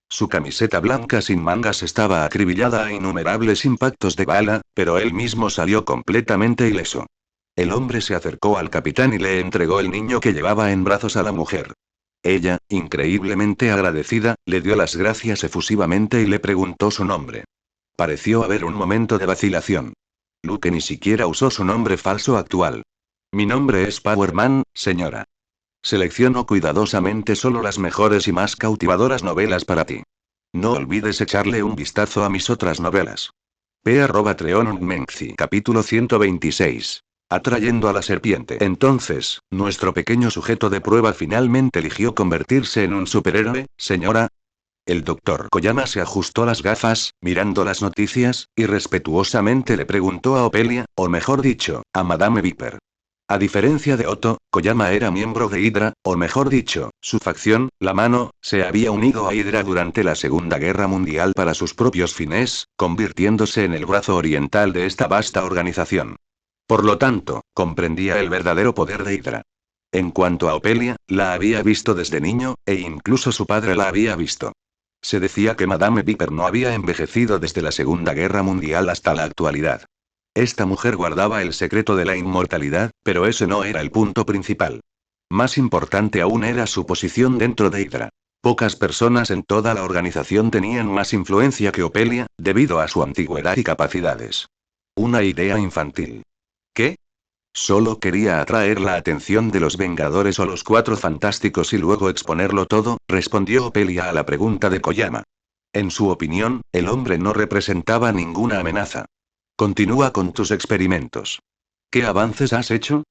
A: Su camiseta blanca sin mangas estaba acribillada a innumerables impactos de bala, pero él mismo salió completamente ileso. El hombre se acercó al capitán y le entregó el niño que llevaba en brazos a la mujer. Ella, increíblemente agradecida, le dio las gracias efusivamente y le preguntó su nombre. Pareció haber un momento de vacilación. Luke ni siquiera usó su nombre falso actual. Mi nombre es Powerman, señora. Selecciono cuidadosamente solo las mejores y más cautivadoras novelas para ti. No olvides echarle un vistazo a mis otras novelas. P. Treon Menzi. Capítulo 126. Atrayendo a la serpiente. Entonces, nuestro pequeño sujeto de prueba finalmente eligió convertirse en un superhéroe, señora. El doctor Koyama se ajustó las gafas, mirando las noticias, y respetuosamente le preguntó a Opelia, o mejor dicho, a Madame Viper. A diferencia de Otto, Koyama era miembro de Hydra, o mejor dicho, su facción, la Mano, se había unido a Hydra durante la Segunda Guerra Mundial para sus propios fines, convirtiéndose en el brazo oriental de esta vasta organización. Por lo tanto, comprendía el verdadero poder de Hydra. En cuanto a Opelia, la había visto desde niño, e incluso su padre la había visto. Se decía que Madame Viper no había envejecido desde la Segunda Guerra Mundial hasta la actualidad. Esta mujer guardaba el secreto de la inmortalidad, pero ese no era el punto principal. Más importante aún era su posición dentro de Hydra. Pocas personas en toda la organización tenían más influencia que Opelia, debido a su antigüedad y capacidades. Una idea infantil. ¿Qué? Solo quería atraer la atención de los Vengadores o los Cuatro Fantásticos y luego exponerlo todo, respondió Opelia a la pregunta de Koyama. En su opinión, el hombre no representaba ninguna amenaza. Continúa con tus experimentos. ¿Qué avances has hecho?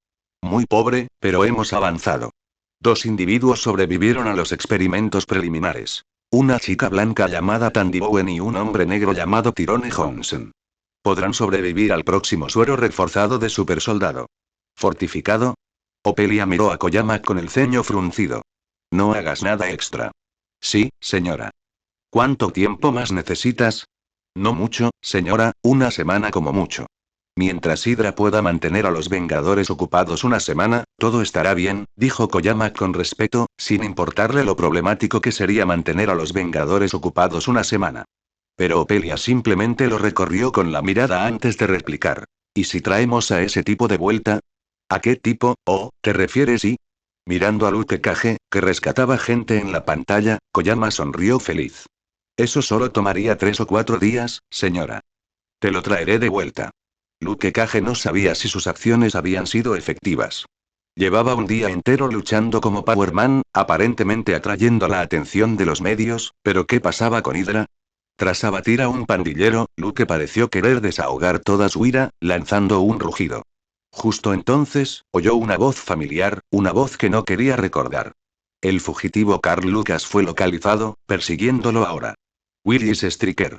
A: Muy pobre, pero hemos avanzado. 2 individuos sobrevivieron a los experimentos preliminares. Una chica blanca llamada Tandy Bowen y un hombre negro llamado Tyrone Johnson. Podrán sobrevivir al próximo suero reforzado de supersoldado. ¿Fortificado? Opelia miró a Koyama con el ceño fruncido. No hagas nada extra. Sí, señora. ¿Cuánto tiempo más necesitas? No mucho, señora, una semana como mucho. Mientras Hydra pueda mantener a los Vengadores ocupados una semana, todo estará bien, dijo Koyama con respeto, sin importarle lo problemático que sería mantener a los Vengadores ocupados una semana. Pero Opelia simplemente lo recorrió con la mirada antes de replicar. ¿Y si traemos a ese tipo de vuelta? ¿A qué tipo, te refieres y? Mirando a Luke Cage, que rescataba gente en la pantalla, Koyama sonrió feliz. Eso solo tomaría 3 o 4 días, señora. Te lo traeré de vuelta. Luke Cage no sabía si sus acciones habían sido efectivas. Llevaba un día entero luchando como Powerman, aparentemente atrayendo la atención de los medios, pero ¿qué pasaba con Hydra? Tras abatir a un pandillero, Luke pareció querer desahogar toda su ira, lanzando un rugido. Justo entonces, oyó una voz familiar, una voz que no quería recordar. El fugitivo Carl Lucas fue localizado, persiguiéndolo ahora. Willis Stryker.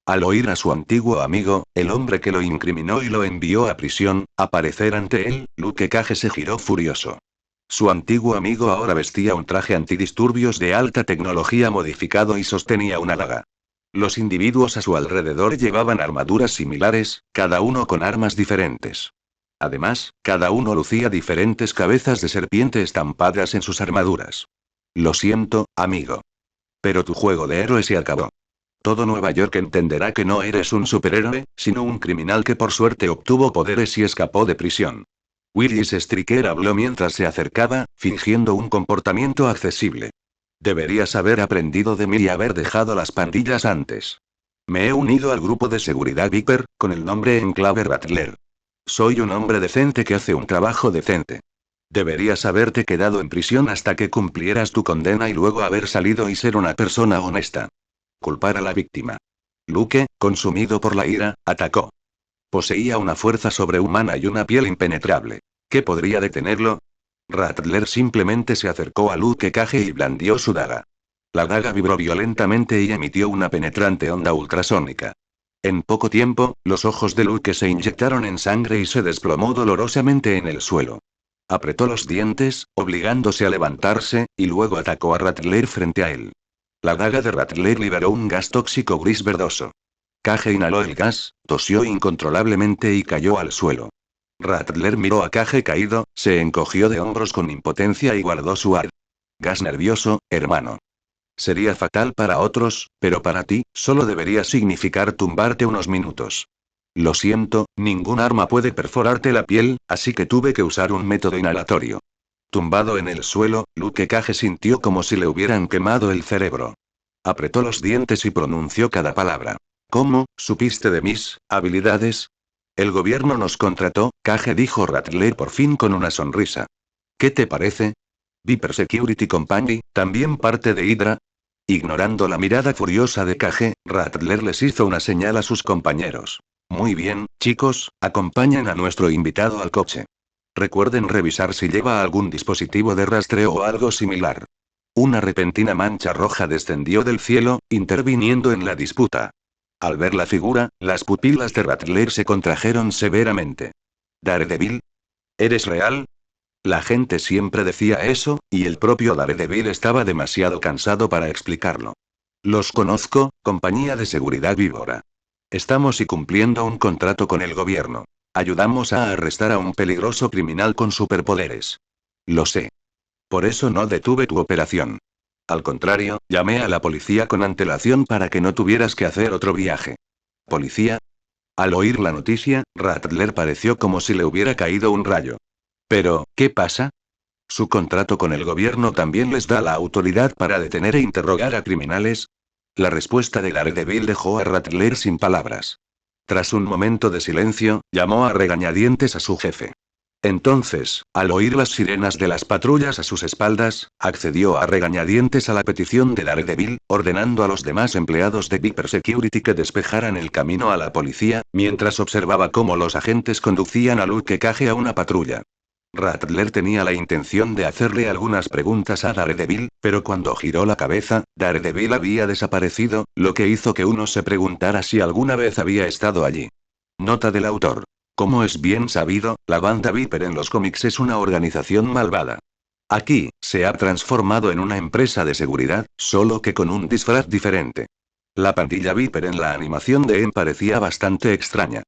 A: Al oír a su antiguo amigo, el hombre que lo incriminó y lo envió a prisión, aparecer ante él, Luke Cage se giró furioso. Su antiguo amigo ahora vestía un traje antidisturbios de alta tecnología modificado y sostenía una daga. Los individuos a su alrededor llevaban armaduras similares, cada uno con armas diferentes. Además, cada uno lucía diferentes cabezas de serpiente estampadas en sus armaduras. Lo siento, amigo. Pero tu juego de héroe se acabó. Todo Nueva York entenderá que no eres un superhéroe, sino un criminal que por suerte obtuvo poderes y escapó de prisión. Willis Stryker habló mientras se acercaba, fingiendo un comportamiento accesible. Deberías haber aprendido de mí y haber dejado las pandillas antes. Me he unido al grupo de seguridad Viper, con el nombre Enclave Rattler. Soy un hombre decente que hace un trabajo decente. Deberías haberte quedado en prisión hasta que cumplieras tu condena y luego haber salido y ser una persona honesta. Culpar a la víctima. Luke, consumido por la ira, atacó. Poseía una fuerza sobrehumana y una piel impenetrable. ¿Qué podría detenerlo? Rattler simplemente se acercó a Luke Cage y blandió su daga. La daga vibró violentamente y emitió una penetrante onda ultrasónica. En poco tiempo, los ojos de Luke se inyectaron en sangre y se desplomó dolorosamente en el suelo. Apretó los dientes, obligándose a levantarse, y luego atacó a Rattler frente a él. La daga de Rattler liberó un gas tóxico gris verdoso. Cage inhaló el gas, tosió incontrolablemente y cayó al suelo. Rattler miró a Cage caído, se encogió de hombros con impotencia y guardó su ar. Gas nervioso, hermano. Sería fatal para otros, pero para ti, solo debería significar tumbarte unos minutos. Lo siento, ningún arma puede perforarte la piel, así que tuve que usar un método inhalatorio. Tumbado en el suelo, Luke Cage sintió como si le hubieran quemado el cerebro. Apretó los dientes y pronunció cada palabra. ¿Cómo, supiste de mis habilidades? El gobierno nos contrató, Cage dijo Rattler por fin con una sonrisa. ¿Qué te parece? Viper Security Company, también parte de Hydra. Ignorando la mirada furiosa de Cage, Rattler les hizo una señal a sus compañeros. Muy bien, chicos, acompañen a nuestro invitado al coche. Recuerden revisar si lleva algún dispositivo de rastreo o algo similar. Una repentina mancha roja descendió del cielo, interviniendo en la disputa. Al ver la figura, las pupilas de Rattler se contrajeron severamente. ¿Daredevil? ¿Eres real? La gente siempre decía eso, y el propio Daredevil estaba demasiado cansado para explicarlo. Los conozco, compañía de seguridad víbora. Estamos cumpliendo un contrato con el gobierno. Ayudamos a arrestar a un peligroso criminal con superpoderes. Lo sé. Por eso no detuve tu operación. Al contrario, llamé a la policía con antelación para que no tuvieras que hacer otro viaje. ¿Policía? Al oír la noticia, Rattler pareció como si le hubiera caído un rayo. Pero, ¿qué pasa? ¿Su contrato con el gobierno también les da la autoridad para detener e interrogar a criminales? La respuesta de Daredevil dejó a Rattler sin palabras. Tras un momento de silencio, llamó a regañadientes a su jefe. Entonces, al oír las sirenas de las patrullas a sus espaldas, accedió a regañadientes a la petición de Daredevil, ordenando a los demás empleados de Viper Security que despejaran el camino a la policía, mientras observaba cómo los agentes conducían a Luke Cage a una patrulla. Rattler tenía la intención de hacerle algunas preguntas a Daredevil, pero cuando giró la cabeza, Daredevil había desaparecido, lo que hizo que uno se preguntara si alguna vez había estado allí. Nota del autor. Como es bien sabido, la banda Viper en los cómics es una organización malvada. Aquí, se ha transformado en una empresa de seguridad, solo que con un disfraz diferente. La pandilla Viper en la animación de M parecía bastante extraña.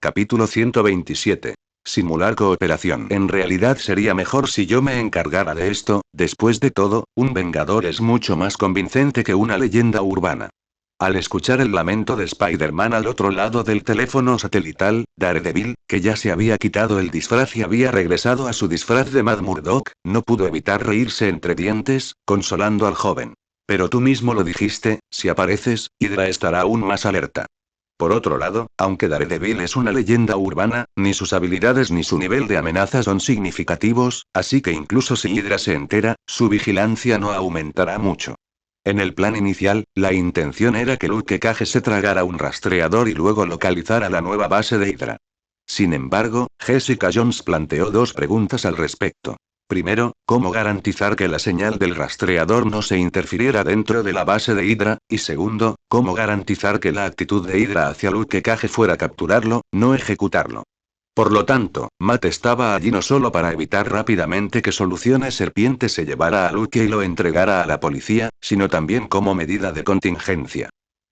A: Capítulo 127. Simular cooperación. En realidad sería mejor si yo me encargara de esto, después de todo, un vengador es mucho más convincente que una leyenda urbana. Al escuchar el lamento de Spider-Man al otro lado del teléfono satelital, Daredevil, que ya se había quitado el disfraz y había regresado a su disfraz de Matt Murdock, no pudo evitar reírse entre dientes, consolando al joven. Pero tú mismo lo dijiste, si apareces, Hydra estará aún más alerta. Por otro lado, aunque Daredevil es una leyenda urbana, ni sus habilidades ni su nivel de amenaza son significativos, así que incluso si Hydra se entera, su vigilancia no aumentará mucho. En el plan inicial, la intención era que Luke Cage se tragara un rastreador y luego localizara la nueva base de Hydra. Sin embargo, Jessica Jones planteó dos preguntas al respecto. Primero, ¿cómo garantizar que la señal del rastreador no se interfiriera dentro de la base de Hydra? Y segundo, ¿cómo garantizar que la actitud de Hydra hacia Luke Cage fuera capturarlo, no ejecutarlo? Por lo tanto, Matt estaba allí no solo para evitar rápidamente que Soluciones Serpiente se llevara a Luke y lo entregara a la policía, sino también como medida de contingencia.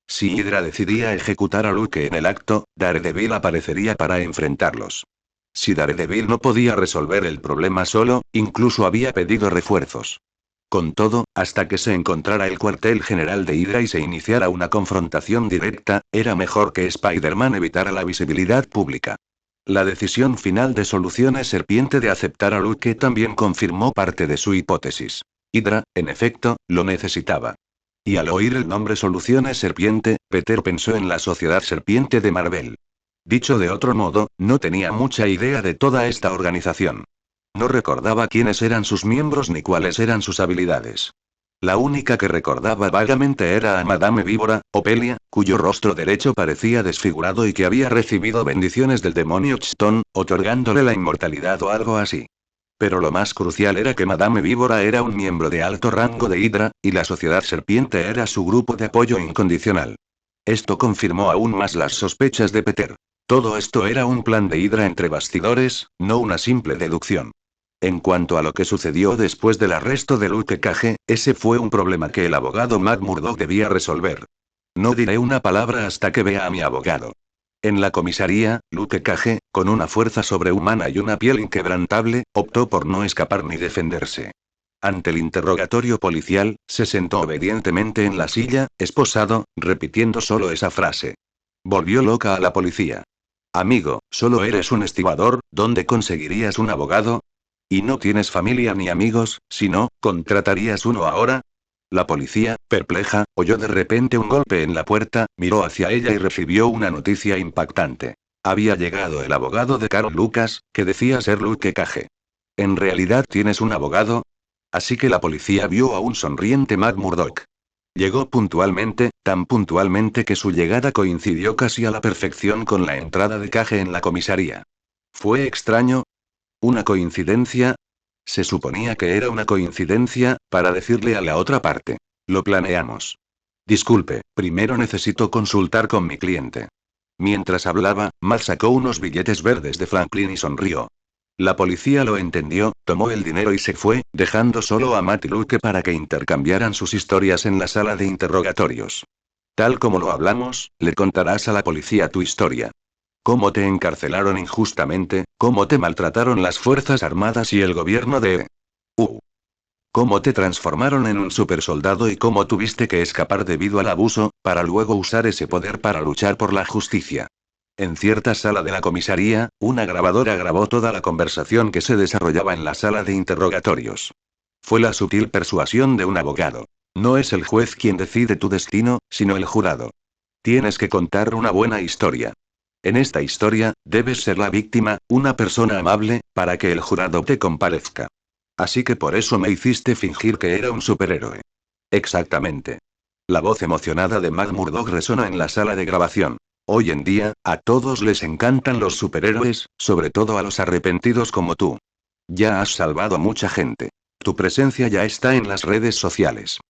A: Si Hydra decidía ejecutar a Luke en el acto, Daredevil aparecería para enfrentarlos. Si Daredevil no podía resolver el problema solo, incluso había pedido refuerzos. Con todo, hasta que se encontrara el cuartel general de Hydra y se iniciara una confrontación directa, era mejor que Spider-Man evitara la visibilidad pública. La decisión final de Soluciones Serpiente de aceptar a Luke también confirmó parte de su hipótesis. Hydra, en efecto, lo necesitaba. Y al oír el nombre Soluciones Serpiente, Peter pensó en la Sociedad Serpiente de Marvel. Dicho de otro modo, no tenía mucha idea de toda esta organización. No recordaba quiénes eran sus miembros ni cuáles eran sus habilidades. La única que recordaba vagamente era a Madame Víbora, Opelia, cuyo rostro derecho parecía desfigurado y que había recibido bendiciones del demonio Chthon, otorgándole la inmortalidad o algo así. Pero lo más crucial era que Madame Víbora era un miembro de alto rango de Hydra, y la Sociedad Serpiente era su grupo de apoyo incondicional. Esto confirmó aún más las sospechas de Peter. Todo esto era un plan de Hydra entre bastidores, no una simple deducción. En cuanto a lo que sucedió después del arresto de Luke Cage, ese fue un problema que el abogado Matt Murdock debía resolver. No diré una palabra hasta que vea a mi abogado. En la comisaría, Luke Cage, con una fuerza sobrehumana y una piel inquebrantable, optó por no escapar ni defenderse. Ante el interrogatorio policial, se sentó obedientemente en la silla, esposado, repitiendo solo esa frase. Volvió loca a la policía. Amigo, solo eres un estibador, ¿dónde conseguirías un abogado? ¿Y no tienes familia ni amigos, si no, contratarías uno ahora? La policía, perpleja, oyó de repente un golpe en la puerta, miró hacia ella y recibió una noticia impactante. Había llegado el abogado de Carol Lucas, que decía ser Luke Cage. ¿En realidad tienes un abogado? Así que la policía vio a un sonriente Matt Murdock. Llegó puntualmente, tan puntualmente que su llegada coincidió casi a la perfección con la entrada de Cage en la comisaría. ¿Fue extraño? ¿Una coincidencia? Se suponía que era una coincidencia, para decirle a la otra parte. Lo planeamos. Disculpe, primero necesito consultar con mi cliente. Mientras hablaba, Matt sacó unos billetes verdes de Franklin y sonrió. La policía lo entendió, tomó el dinero y se fue, dejando solo a Matt y Luke para que intercambiaran sus historias en la sala de interrogatorios. Tal como lo hablamos, le contarás a la policía tu historia. Cómo te encarcelaron injustamente, cómo te maltrataron las Fuerzas Armadas y el gobierno de... Cómo te transformaron en un supersoldado y cómo tuviste que escapar debido al abuso, para luego usar ese poder para luchar por la justicia. En cierta sala de la comisaría, una grabadora grabó toda la conversación que se desarrollaba en la sala de interrogatorios. Fue la sutil persuasión de un abogado. No es el juez quien decide tu destino, sino el jurado. Tienes que contar una buena historia. En esta historia, debes ser la víctima, una persona amable, para que el jurado te comparezca. Así que por eso me hiciste fingir que era un superhéroe. Exactamente. La voz emocionada de Matt Murdock resonó en la sala de grabación. Hoy en día, a todos les encantan los superhéroes, sobre todo a los arrepentidos como tú. Ya has salvado a mucha gente. Tu presencia ya está en las redes sociales.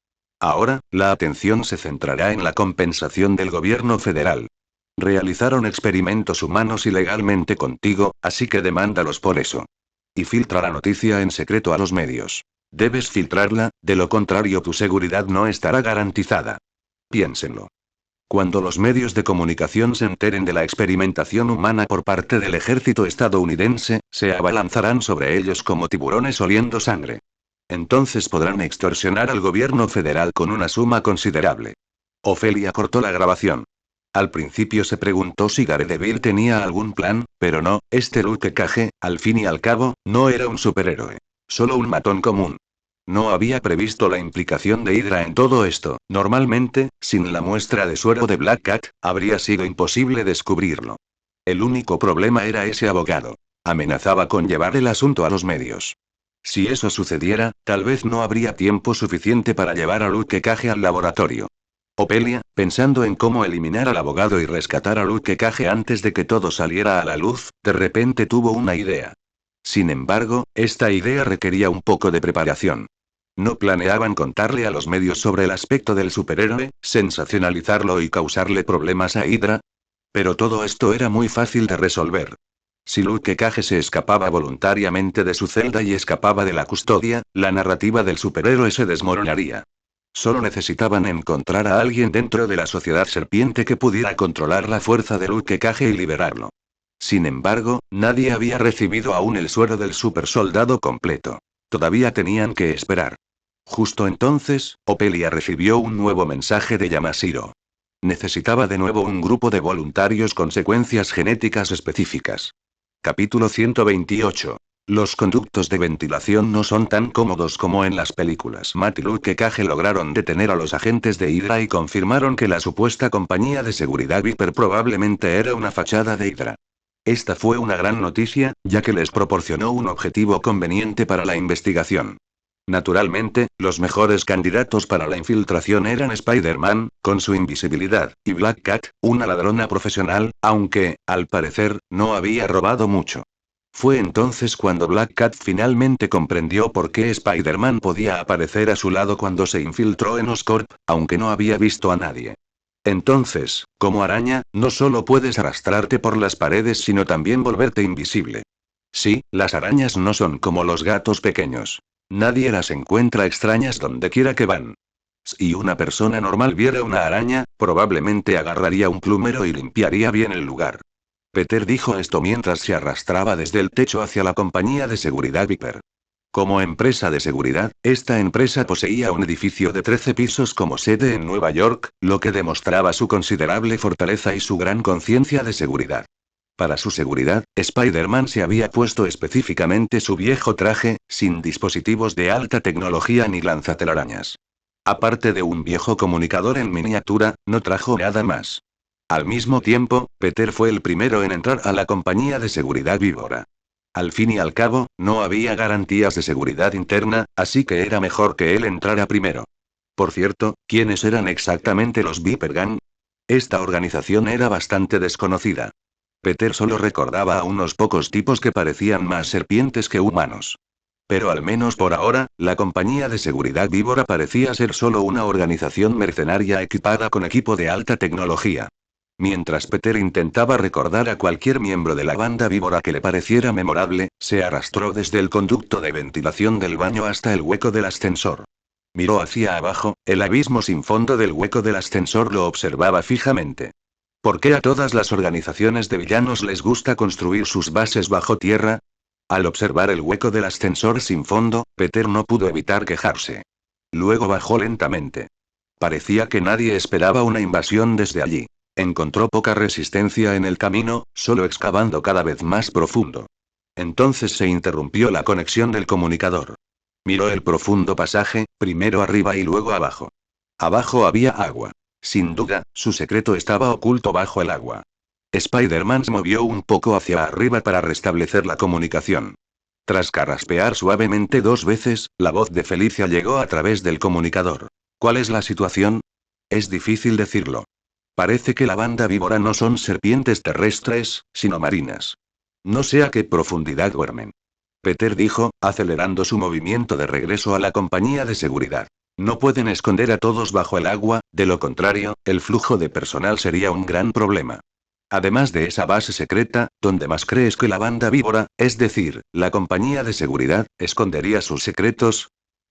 A: Ahora, la atención se centrará en la compensación del gobierno federal. Realizaron experimentos humanos ilegalmente contigo, así que demándalos por eso. Y filtra la noticia en secreto a los medios. Debes filtrarla, de lo contrario tu seguridad no estará garantizada. Piénsenlo. Cuando los medios de comunicación se enteren de la experimentación humana por parte del ejército estadounidense, se abalanzarán sobre ellos como tiburones oliendo sangre. Entonces podrán extorsionar al gobierno federal con una suma considerable. Ofelia cortó la grabación. Al principio se preguntó si Daredevil tenía algún plan, pero no, este Luke Cage, al fin y al cabo, no era un superhéroe. Solo un matón común. No había previsto la implicación de Hydra en todo esto. Normalmente, sin la muestra de suero de Black Cat, habría sido imposible descubrirlo. El único problema era ese abogado. Amenazaba con llevar el asunto a los medios. Si eso sucediera, tal vez no habría tiempo suficiente para llevar a Luke Cage al laboratorio. Opelia, pensando en cómo eliminar al abogado y rescatar a Luke Cage antes de que todo saliera a la luz, de repente tuvo una idea. Sin embargo, esta idea requería un poco de preparación. No planeaban contarle a los medios sobre el aspecto del superhéroe, sensacionalizarlo y causarle problemas a Hydra. Pero todo esto era muy fácil de resolver. Si Luke Cage se escapaba voluntariamente de su celda y escapaba de la custodia, la narrativa del superhéroe se desmoronaría. Solo necesitaban encontrar a alguien dentro de la Sociedad Serpiente que pudiera controlar la fuerza de Luke Cage y liberarlo. Sin embargo, nadie había recibido aún el suero del supersoldado completo. Todavía tenían que esperar. Justo entonces, Opelia recibió un nuevo mensaje de Yamashiro. Necesitaba de nuevo un grupo de voluntarios con secuencias genéticas específicas. Capítulo 128. Los conductos de ventilación no son tan cómodos como en las películas. Matt y Luke Cage lograron detener a los agentes de Hydra y confirmaron que la supuesta compañía de seguridad Viper probablemente era una fachada de Hydra. Esta fue una gran noticia, ya que les proporcionó un objetivo conveniente para la investigación. Naturalmente, los mejores candidatos para la infiltración eran Spider-Man, con su invisibilidad, y Black Cat, una ladrona profesional, aunque, al parecer, no había robado mucho. Fue entonces cuando Black Cat finalmente comprendió por qué Spider-Man podía aparecer a su lado cuando se infiltró en Oscorp, aunque no había visto a nadie. Entonces, como araña, no solo puedes arrastrarte por las paredes sino también volverte invisible. Sí, las arañas no son como los gatos pequeños. Nadie las encuentra extrañas donde quiera que van. Si una persona normal viera una araña, probablemente agarraría un plumero y limpiaría bien el lugar. Peter dijo esto mientras se arrastraba desde el techo hacia la compañía de seguridad Viper. Como empresa de seguridad, esta empresa poseía un edificio de 13 pisos como sede en Nueva York, lo que demostraba su considerable fortaleza y su gran conciencia de seguridad. Para su seguridad, Spider-Man se había puesto específicamente su viejo traje, sin dispositivos de alta tecnología ni lanzatelarañas. Aparte de un viejo comunicador en miniatura, no trajo nada más. Al mismo tiempo, Peter fue el primero en entrar a la compañía de seguridad víbora. Al fin y al cabo, no había garantías de seguridad interna, así que era mejor que él entrara primero. Por cierto, ¿quiénes eran exactamente los Viper Gang? Esta organización era bastante desconocida. Peter solo recordaba a unos pocos tipos que parecían más serpientes que humanos. Pero al menos por ahora, la compañía de seguridad víbora parecía ser solo una organización mercenaria equipada con equipo de alta tecnología. Mientras Peter intentaba recordar a cualquier miembro de la banda víbora que le pareciera memorable, se arrastró desde el conducto de ventilación del baño hasta el hueco del ascensor. Miró hacia abajo, el abismo sin fondo del hueco del ascensor lo observaba fijamente. ¿Por qué a todas las organizaciones de villanos les gusta construir sus bases bajo tierra? Al observar el hueco del ascensor sin fondo, Peter no pudo evitar quejarse. Luego bajó lentamente. Parecía que nadie esperaba una invasión desde allí. Encontró poca resistencia en el camino, solo excavando cada vez más profundo. Entonces se interrumpió la conexión del comunicador. Miró el profundo pasaje, primero arriba y luego abajo. Abajo había agua. Sin duda, su secreto estaba oculto bajo el agua. Spider-Man se movió un poco hacia arriba para restablecer la comunicación. Tras carraspear suavemente 2 veces, la voz de Felicia llegó a través del comunicador. ¿Cuál es la situación? Es difícil decirlo. Parece que la banda víbora no son serpientes terrestres, sino marinas. No sé a qué profundidad duermen. Peter dijo, acelerando su movimiento de regreso a la compañía de seguridad. No pueden esconder a todos bajo el agua, de lo contrario, el flujo de personal sería un gran problema. Además de esa base secreta, ¿dónde más crees que la banda víbora, es decir, la compañía de seguridad, escondería sus secretos?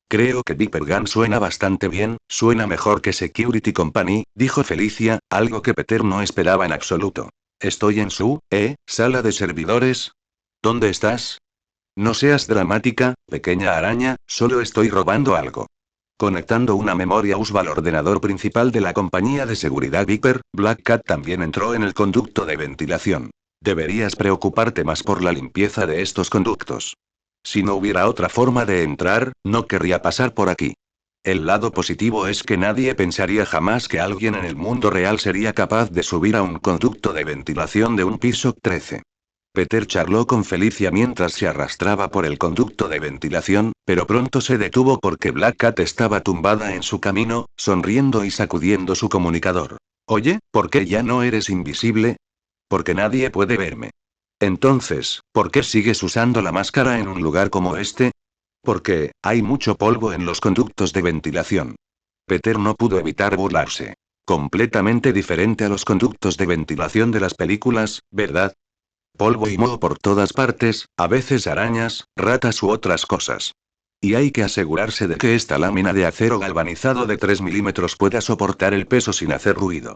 A: Creo que Viper Gun suena bastante bien, suena mejor que Security Company, dijo Felicia, algo que Peter no esperaba en absoluto. Estoy en su, sala de servidores. ¿Dónde estás? No seas dramática, pequeña araña, solo estoy robando algo. Conectando una memoria USB al ordenador principal de la compañía de seguridad Viper, Black Cat también entró en el conducto de ventilación. Deberías preocuparte más por la limpieza de estos conductos. Si no hubiera otra forma de entrar, no querría pasar por aquí. El lado positivo es que nadie pensaría jamás que alguien en el mundo real sería capaz de subir a un conducto de ventilación de un piso 13. Peter charló con Felicia mientras se arrastraba por el conducto de ventilación, pero pronto se detuvo porque Black Cat estaba tumbada en su camino, sonriendo y sacudiendo su comunicador. Oye, ¿por qué ya no eres invisible? Porque nadie puede verme. Entonces, ¿por qué sigues usando la máscara en un lugar como este? Porque, hay mucho polvo en los conductos de ventilación. Peter no pudo evitar burlarse. Completamente diferente a los conductos de ventilación de las películas, ¿verdad? Polvo y moho por todas partes, a veces arañas, ratas u otras cosas. Y hay que asegurarse de que esta lámina de acero galvanizado de 3 milímetros pueda soportar el peso sin hacer ruido.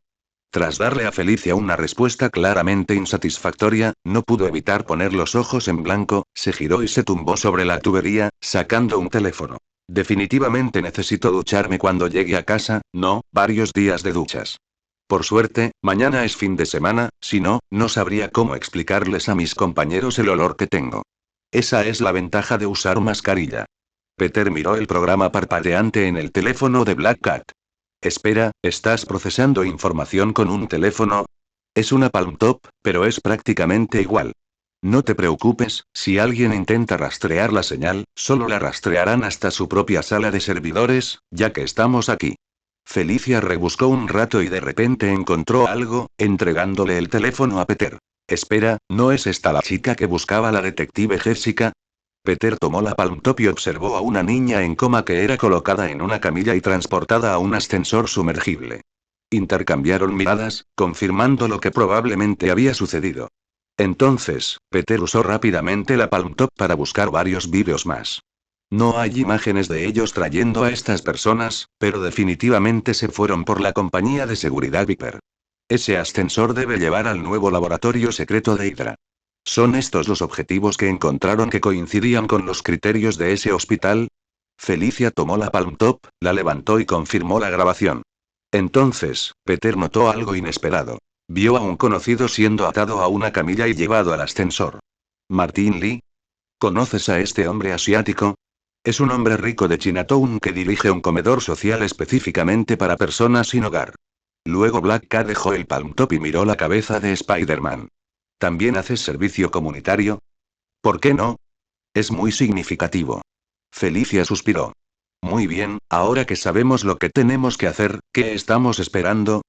A: Tras darle a Felicia una respuesta claramente insatisfactoria, no pudo evitar poner los ojos en blanco, se giró y se tumbó sobre la tubería, sacando un teléfono. Definitivamente necesito ducharme cuando llegue a casa, no, varios días de duchas. Por suerte, mañana es fin de semana, si no, no sabría cómo explicarles a mis compañeros el olor que tengo. Esa es la ventaja de usar mascarilla. Peter miró el programa parpadeante en el teléfono de Black Cat. Espera, ¿estás procesando información con un teléfono? Es una Palm Top, pero es prácticamente igual. No te preocupes, si alguien intenta rastrear la señal, solo la rastrearán hasta su propia sala de servidores, ya que estamos aquí. Felicia rebuscó un rato y de repente encontró algo, entregándole el teléfono a Peter. Espera, ¿no es esta la chica que buscaba la detective Jessica? Peter tomó la Palm Top y observó a una niña en coma que era colocada en una camilla y transportada a un ascensor sumergible. Intercambiaron miradas, confirmando lo que probablemente había sucedido. Entonces, Peter usó rápidamente la Palm Top para buscar varios vídeos más. No hay imágenes de ellos trayendo a estas personas, pero definitivamente se fueron por la compañía de seguridad Viper. Ese ascensor debe llevar al nuevo laboratorio secreto de Hydra. ¿Son estos los objetivos que encontraron que coincidían con los criterios de ese hospital? Felicia tomó la Palm Top, la levantó y confirmó la grabación. Entonces, Peter notó algo inesperado. Vio a un conocido siendo atado a una camilla y llevado al ascensor. ¿Martin Lee? ¿Conoces a este hombre asiático? Es un hombre rico de Chinatown que dirige un comedor social específicamente para personas sin hogar. Luego Black Cat dejó el Palm Top y miró la cabeza de Spider-Man. ¿También haces servicio comunitario? ¿Por qué no? Es muy significativo. Felicia suspiró. Muy bien, ahora que sabemos lo que tenemos que hacer, ¿qué estamos esperando?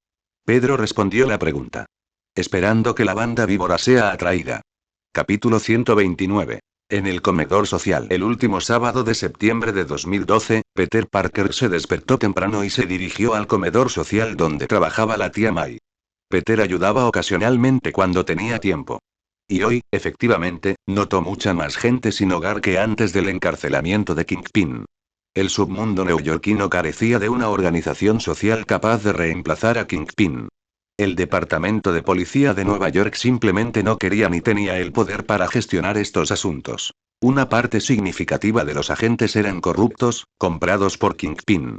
A: Pedro respondió la pregunta. Esperando que la banda víbora sea atraída. Capítulo 129. En el comedor social. El último sábado de septiembre de 2012, Peter Parker se despertó temprano y se dirigió al comedor social donde trabajaba la tía May. Peter ayudaba ocasionalmente cuando tenía tiempo. Y hoy, efectivamente, notó mucha más gente sin hogar que antes del encarcelamiento de Kingpin. El submundo neoyorquino carecía de una organización social capaz de reemplazar a Kingpin. El Departamento de Policía de Nueva York simplemente no quería ni tenía el poder para gestionar estos asuntos. Una parte significativa de los agentes eran corruptos, comprados por Kingpin.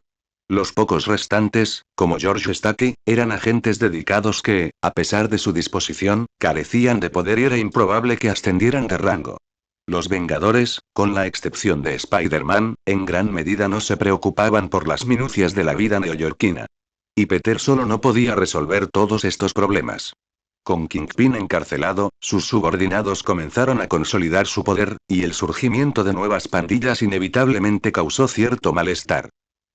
A: Los pocos restantes, como George Stacy, eran agentes dedicados que, a pesar de su disposición, carecían de poder y era improbable que ascendieran de rango. Los Vengadores, con la excepción de Spider-Man, en gran medida no se preocupaban por las minucias de la vida neoyorquina. Y Peter solo no podía resolver todos estos problemas. Con Kingpin encarcelado, sus subordinados comenzaron a consolidar su poder, y el surgimiento de nuevas pandillas inevitablemente causó cierto malestar.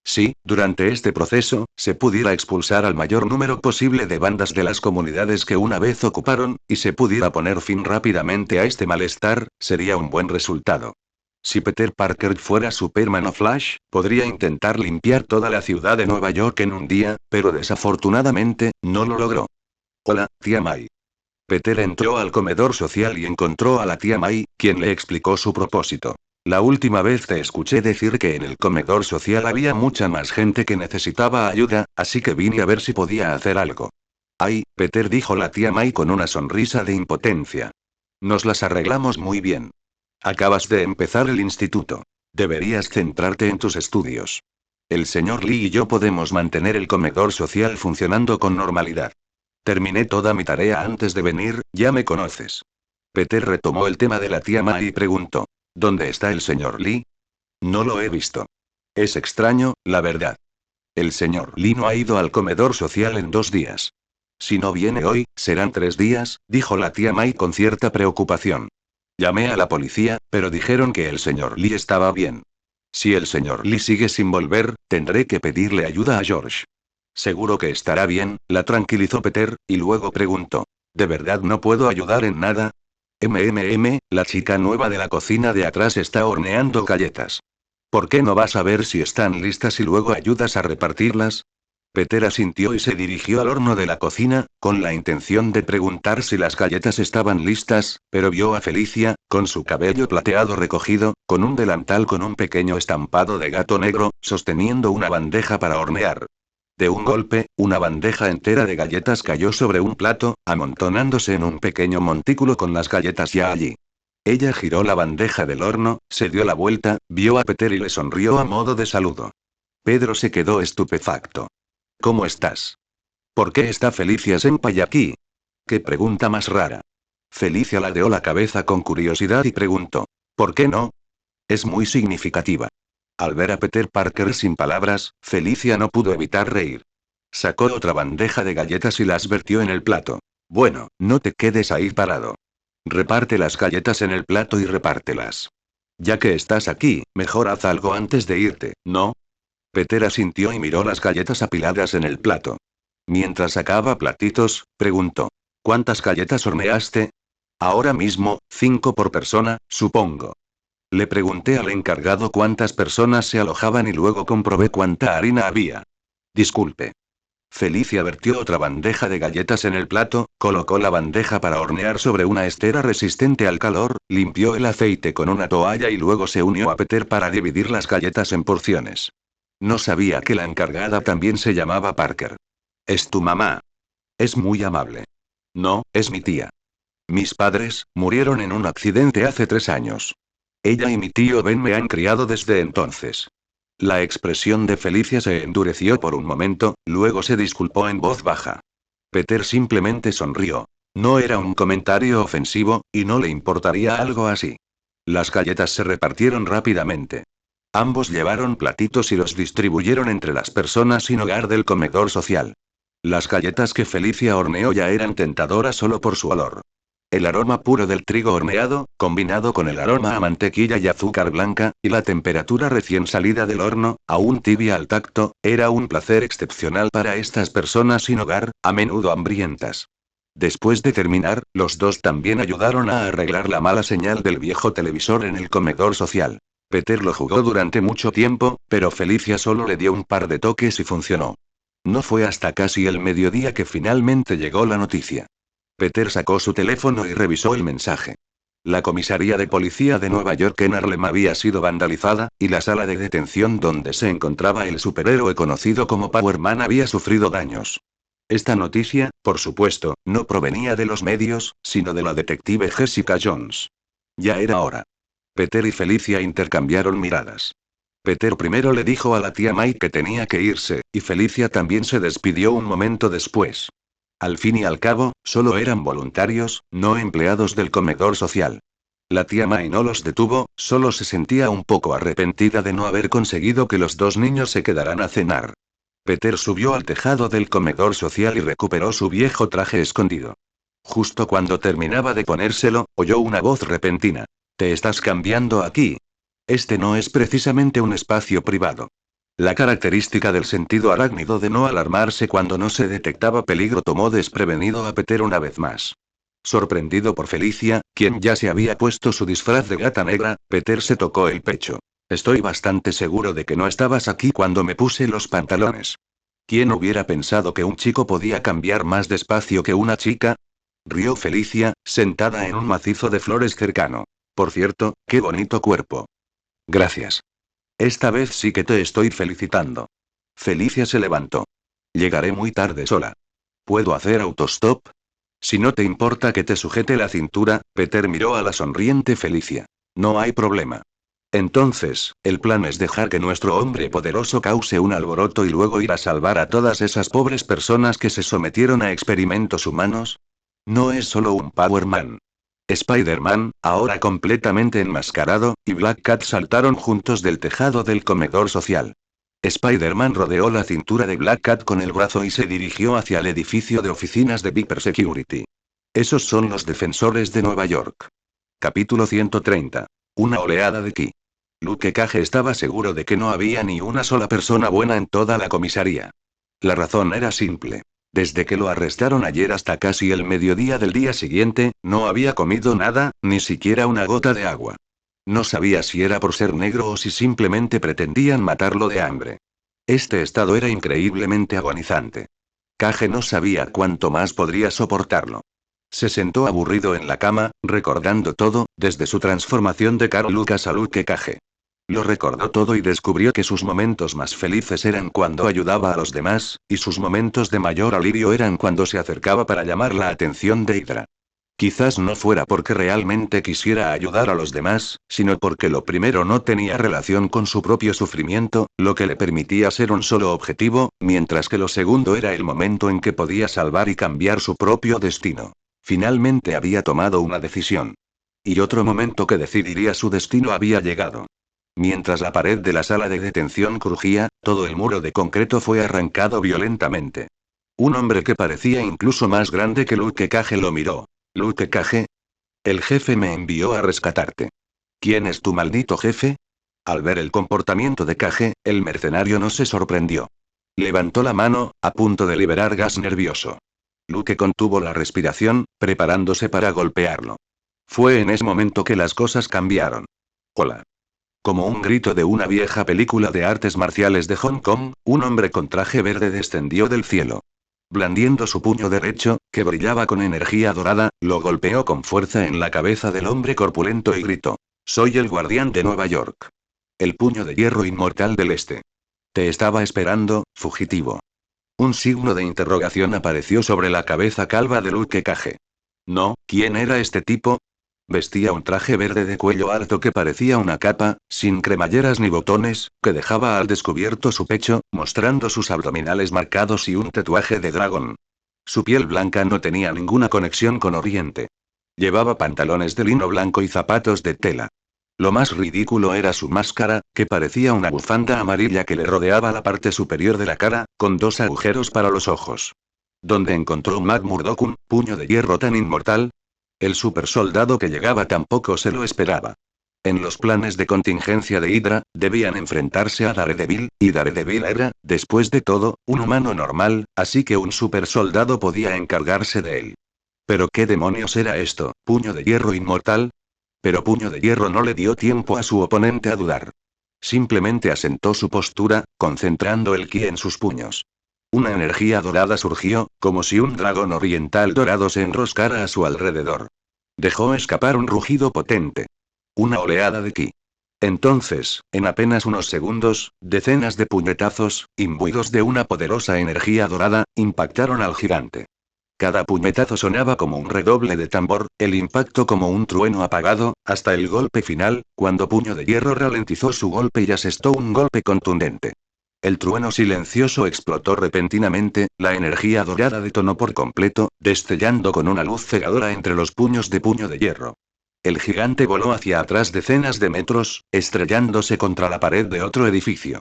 A: Si, durante este proceso, se pudiera expulsar al mayor número posible de bandas de las comunidades que una vez ocuparon, y se pudiera poner fin rápidamente a este malestar, sería un buen resultado. Si Peter Parker fuera Superman o Flash, podría intentar limpiar toda la ciudad de Nueva York en un día, pero desafortunadamente, no lo logró. Hola, tía May. Peter entró al comedor social y encontró a la tía May, quien le explicó su propósito. La última vez te escuché decir que en el comedor social había mucha más gente que necesitaba ayuda, así que vine a ver si podía hacer algo. Ay, Peter, dijo la tía May con una sonrisa de impotencia. Nos las arreglamos muy bien. Acabas de empezar el instituto. Deberías centrarte en tus estudios. El señor Lee y yo podemos mantener el comedor social funcionando con normalidad. Terminé toda mi tarea antes de venir, ya me conoces. Peter retomó el tema de la tía May y preguntó. ¿Dónde está el señor Lee? No lo he visto. Es extraño, la verdad. El señor Lee no ha ido al comedor social en 2 días. Si no viene hoy, serán 3 días, dijo la tía May con cierta preocupación. Llamé a la policía, pero dijeron que el señor Lee estaba bien. Si el señor Lee sigue sin volver, tendré que pedirle ayuda a George. Seguro que estará bien, la tranquilizó Peter, y luego preguntó. ¿De verdad no puedo ayudar en nada? La chica nueva de la cocina de atrás está horneando galletas. ¿Por qué no vas a ver si están listas y luego ayudas a repartirlas? Peter asintió y se dirigió al horno de la cocina, con la intención de preguntar si las galletas estaban listas, pero vio a Felicia, con su cabello plateado recogido, con un delantal con un pequeño estampado de gato negro, sosteniendo una bandeja para hornear. De un golpe, una bandeja entera de galletas cayó sobre un plato, amontonándose en un pequeño montículo con las galletas ya allí. Ella giró la bandeja del horno, se dio la vuelta, vio a Peter y le sonrió a modo de saludo. Pedro se quedó estupefacto. ¿Cómo estás? ¿Por qué está Felicia Senpai aquí? ¿Qué pregunta más rara? Felicia ladeó la cabeza con curiosidad y preguntó. ¿Por qué no? Es muy significativa. Al ver a Peter Parker sin palabras, Felicia no pudo evitar reír. Sacó otra bandeja de galletas y las vertió en el plato. Bueno, no te quedes ahí parado. Reparte las galletas en el plato y repártelas. Ya que estás aquí, mejor haz algo antes de irte, ¿no? Peter asintió y miró las galletas apiladas en el plato. Mientras sacaba platitos, preguntó. ¿Cuántas galletas horneaste? Ahora mismo, 5 por persona, supongo. Le pregunté al encargado cuántas personas se alojaban y luego comprobé cuánta harina había. Disculpe. Felicia vertió otra bandeja de galletas en el plato, colocó la bandeja para hornear sobre una estera resistente al calor, limpió el aceite con una toalla y luego se unió a Peter para dividir las galletas en porciones. No sabía que la encargada también se llamaba Parker. ¿Es tu mamá? Es muy amable. No, es mi tía. Mis padres murieron en un accidente hace 3 años. Ella y mi tío Ben me han criado desde entonces. La expresión de Felicia se endureció por un momento, luego se disculpó en voz baja. Peter simplemente sonrió. No era un comentario ofensivo, y no le importaría algo así. Las galletas se repartieron rápidamente. Ambos llevaron platitos y los distribuyeron entre las personas sin hogar del comedor social. Las galletas que Felicia horneó ya eran tentadoras solo por su olor. El aroma puro del trigo horneado, combinado con el aroma a mantequilla y azúcar blanca, y la temperatura recién salida del horno, aún tibia al tacto, era un placer excepcional para estas personas sin hogar, a menudo hambrientas. Después de terminar, los dos también ayudaron a arreglar la mala señal del viejo televisor en el comedor social. Peter lo jugó durante mucho tiempo, pero Felicia solo le dio un par de toques y funcionó. No fue hasta casi el mediodía que finalmente llegó la noticia. Peter sacó su teléfono y revisó el mensaje. La comisaría de policía de Nueva York en Harlem había sido vandalizada, y la sala de detención donde se encontraba el superhéroe conocido como Power Man había sufrido daños. Esta noticia, por supuesto, no provenía de los medios, sino de la detective Jessica Jones. Ya era hora. Peter y Felicia intercambiaron miradas. Peter primero le dijo a la tía May que tenía que irse, y Felicia también se despidió un momento después. Al fin y al cabo, solo eran voluntarios, no empleados del comedor social. La tía May no los detuvo, solo se sentía un poco arrepentida de no haber conseguido que los dos niños se quedaran a cenar. Peter subió al tejado del comedor social y recuperó su viejo traje escondido. Justo cuando terminaba de ponérselo, oyó una voz repentina. ¿Te estás cambiando aquí? Este no es precisamente un espacio privado. La característica del sentido arácnido de no alarmarse cuando no se detectaba peligro tomó desprevenido a Peter una vez más. Sorprendido por Felicia, quien ya se había puesto su disfraz de gata negra, Peter se tocó el pecho. Estoy bastante seguro de que no estabas aquí cuando me puse los pantalones. ¿Quién hubiera pensado que un chico podía cambiar más despacio que una chica? Rió Felicia, sentada en un macizo de flores cercano. Por cierto, qué bonito cuerpo. Gracias. Esta vez sí que te estoy felicitando. Felicia se levantó. Llegaré muy tarde sola. ¿Puedo hacer autostop? Si no te importa que te sujete la cintura, Peter miró a la sonriente Felicia. No hay problema. Entonces, ¿el plan es dejar que nuestro hombre poderoso cause un alboroto y luego ir a salvar a todas esas pobres personas que se sometieron a experimentos humanos? No es solo un Power Man. Spider-Man, ahora completamente enmascarado, y Black Cat saltaron juntos del tejado del comedor social. Spider-Man rodeó la cintura de Black Cat con el brazo y se dirigió hacia el edificio de oficinas de Viper Security. Esos son los defensores de Nueva York. Capítulo 130. Una oleada de ki. Luke Cage estaba seguro de que no había ni una sola persona buena en toda la comisaría. La razón era simple. Desde que lo arrestaron ayer hasta casi el mediodía del día siguiente, no había comido nada, ni siquiera una gota de agua. No sabía si era por ser negro o si simplemente pretendían matarlo de hambre. Este estado era increíblemente agonizante. Cage no sabía cuánto más podría soportarlo. Se sentó aburrido en la cama, recordando todo, desde su transformación de Carl Lucas a Luke Cage. Lo recordó todo y descubrió que sus momentos más felices eran cuando ayudaba a los demás, y sus momentos de mayor alivio eran cuando se acercaba para llamar la atención de Hydra. Quizás no fuera porque realmente quisiera ayudar a los demás, sino porque lo primero no tenía relación con su propio sufrimiento, lo que le permitía ser un solo objetivo, mientras que lo segundo era el momento en que podía salvar y cambiar su propio destino. Finalmente había tomado una decisión. Y otro momento que decidiría su destino había llegado. Mientras la pared de la sala de detención crujía, todo el muro de concreto fue arrancado violentamente. Un hombre que parecía incluso más grande que Luke Cage lo miró. ¿Luke Cage? El jefe me envió a rescatarte. ¿Quién es tu maldito jefe? Al ver el comportamiento de Cage, el mercenario no se sorprendió. Levantó la mano, a punto de liberar gas nervioso. Luke contuvo la respiración, preparándose para golpearlo. Fue en ese momento que las cosas cambiaron. Hola. Como un grito de una vieja película de artes marciales de Hong Kong, un hombre con traje verde descendió del cielo. Blandiendo su puño derecho, que brillaba con energía dorada, lo golpeó con fuerza en la cabeza del hombre corpulento y gritó: «Soy el guardián de Nueva York. El puño de hierro inmortal del Este. Te estaba esperando, fugitivo». Un signo de interrogación apareció sobre la cabeza calva de Luke Cage. No, ¿quién era este tipo? Vestía un traje verde de cuello alto que parecía una capa, sin cremalleras ni botones, que dejaba al descubierto su pecho, mostrando sus abdominales marcados y un tatuaje de dragón. Su piel blanca no tenía ninguna conexión con Oriente. Llevaba pantalones de lino blanco y zapatos de tela. Lo más ridículo era su máscara, que parecía una bufanda amarilla que le rodeaba la parte superior de la cara, con dos agujeros para los ojos. ¿Dónde encontró Matt Murdock un puño de hierro tan inmortal? El supersoldado que llegaba tampoco se lo esperaba. En los planes de contingencia de Hydra, debían enfrentarse a Daredevil, y Daredevil era, después de todo, un humano normal, así que un supersoldado podía encargarse de él. ¿Pero qué demonios era esto, puño de hierro inmortal? Pero Puño de Hierro no le dio tiempo a su oponente a dudar. Simplemente asentó su postura, concentrando el ki en sus puños. Una energía dorada surgió, como si un dragón oriental dorado se enroscara a su alrededor. Dejó escapar un rugido potente. Una oleada de ki. Entonces, en apenas unos segundos, decenas de puñetazos, imbuidos de una poderosa energía dorada, impactaron al gigante. Cada puñetazo sonaba como un redoble de tambor, el impacto como un trueno apagado, hasta el golpe final, cuando Puño de Hierro ralentizó su golpe y asestó un golpe contundente. El trueno silencioso explotó repentinamente, la energía dorada detonó por completo, destellando con una luz cegadora entre los puños de Puño de Hierro. El gigante voló hacia atrás decenas de metros, estrellándose contra la pared de otro edificio.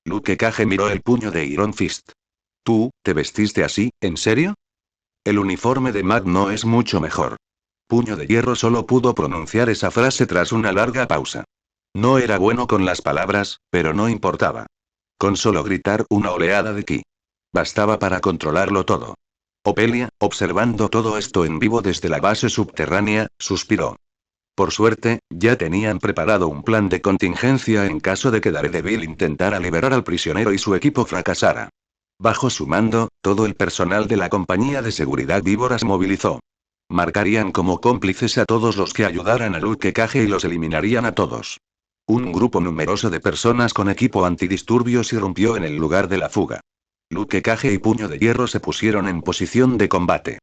A: Luke Cage miró el puño de Iron Fist. ¿Tú, te vestiste así, en serio? El uniforme de Matt no es mucho mejor. Puño de Hierro solo pudo pronunciar esa frase tras una larga pausa. No era bueno con las palabras, pero no importaba. Con solo gritar una oleada de ki. Bastaba para controlarlo todo. Opelia, observando todo esto en vivo desde la base subterránea, suspiró. Por suerte, ya tenían preparado un plan de contingencia en caso de que Daredevil intentara liberar al prisionero y su equipo fracasara. Bajo su mando, todo el personal de la compañía de seguridad Víbora se movilizó. Marcarían como cómplices a todos los que ayudaran a Luke Cage y los eliminarían a todos. Un grupo numeroso de personas con equipo antidisturbios irrumpió en el lugar de la fuga. Luke Cage y Puño de Hierro se pusieron en posición de combate.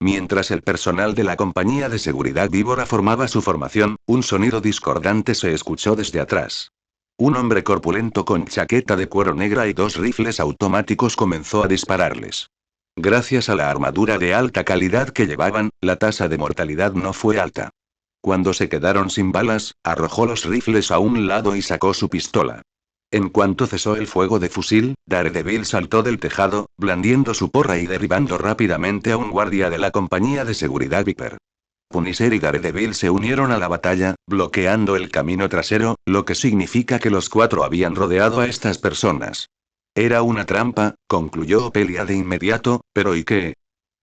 A: Mientras el personal de la compañía de seguridad Víbora formaba su formación, un sonido discordante se escuchó desde atrás. Un hombre corpulento con chaqueta de cuero negra y dos rifles automáticos comenzó a dispararles. Gracias a la armadura de alta calidad que llevaban, la tasa de mortalidad no fue alta. Cuando se quedaron sin balas, arrojó los rifles a un lado y sacó su pistola. En cuanto cesó el fuego de fusil, Daredevil saltó del tejado, blandiendo su porra y derribando rápidamente a un guardia de la compañía de seguridad Viper. Punisher y Daredevil se unieron a la batalla, bloqueando el camino trasero, lo que significa que los cuatro habían rodeado a estas personas. Era una trampa, concluyó Opelia de inmediato, pero ¿y qué?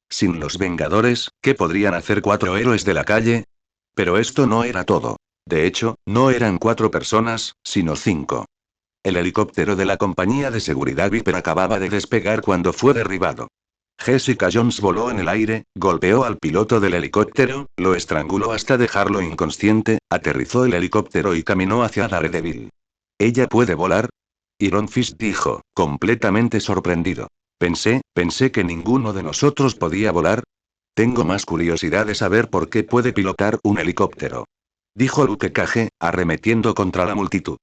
A: Sin los Vengadores, ¿qué podrían hacer cuatro héroes de la calle? Pero esto no era todo. De hecho, no eran 4 personas, sino 5. El helicóptero de la compañía de seguridad Viper acababa de despegar cuando fue derribado. Jessica Jones voló en el aire, golpeó al piloto del helicóptero, lo estranguló hasta dejarlo inconsciente, aterrizó el helicóptero y caminó hacia Daredevil. ¿Ella puede volar? Iron Fist dijo, completamente sorprendido. Pensé que ninguno de nosotros podía volar. Tengo más curiosidad de saber por qué puede pilotar un helicóptero. Dijo Luke Cage, arremetiendo contra la multitud.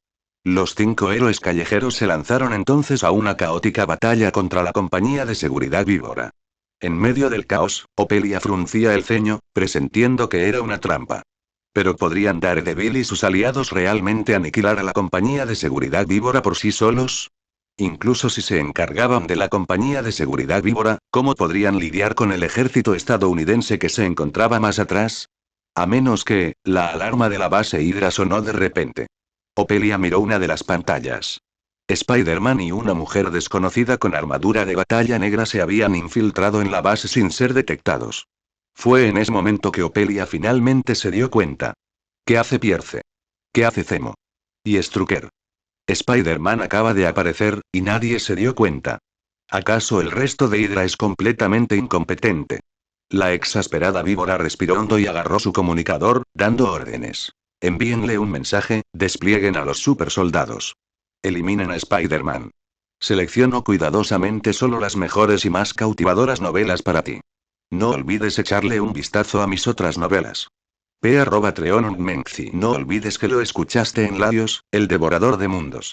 A: Los 5 héroes callejeros se lanzaron entonces a una caótica batalla contra la compañía de seguridad Víbora. En medio del caos, Opelia fruncía el ceño, presintiendo que era una trampa. ¿Pero podrían Daredevil y sus aliados realmente aniquilar a la compañía de seguridad Víbora por sí solos? Incluso si se encargaban de la compañía de seguridad Víbora, ¿cómo podrían lidiar con el ejército estadounidense que se encontraba más atrás? A menos que, la alarma de la base Hydra sonó de repente. Opelia miró una de las pantallas. Spider-Man y una mujer desconocida con armadura de batalla negra se habían infiltrado en la base sin ser detectados. Fue en ese momento que Opelia finalmente se dio cuenta. ¿Qué hace Pierce? ¿Qué hace Zemo? ¿Y Strucker? Spider-Man acaba de aparecer, y nadie se dio cuenta. ¿Acaso el resto de Hydra es completamente incompetente? La exasperada víbora respiró hondo y agarró su comunicador, dando órdenes. Envíenle un mensaje, desplieguen a los supersoldados. Eliminen a Spider-Man. Selecciono cuidadosamente solo las mejores y más cautivadoras novelas para ti. No olvides echarle un vistazo a mis otras novelas. P. @Treon Menzi. No olvides que lo escuchaste en Labios, el devorador de mundos.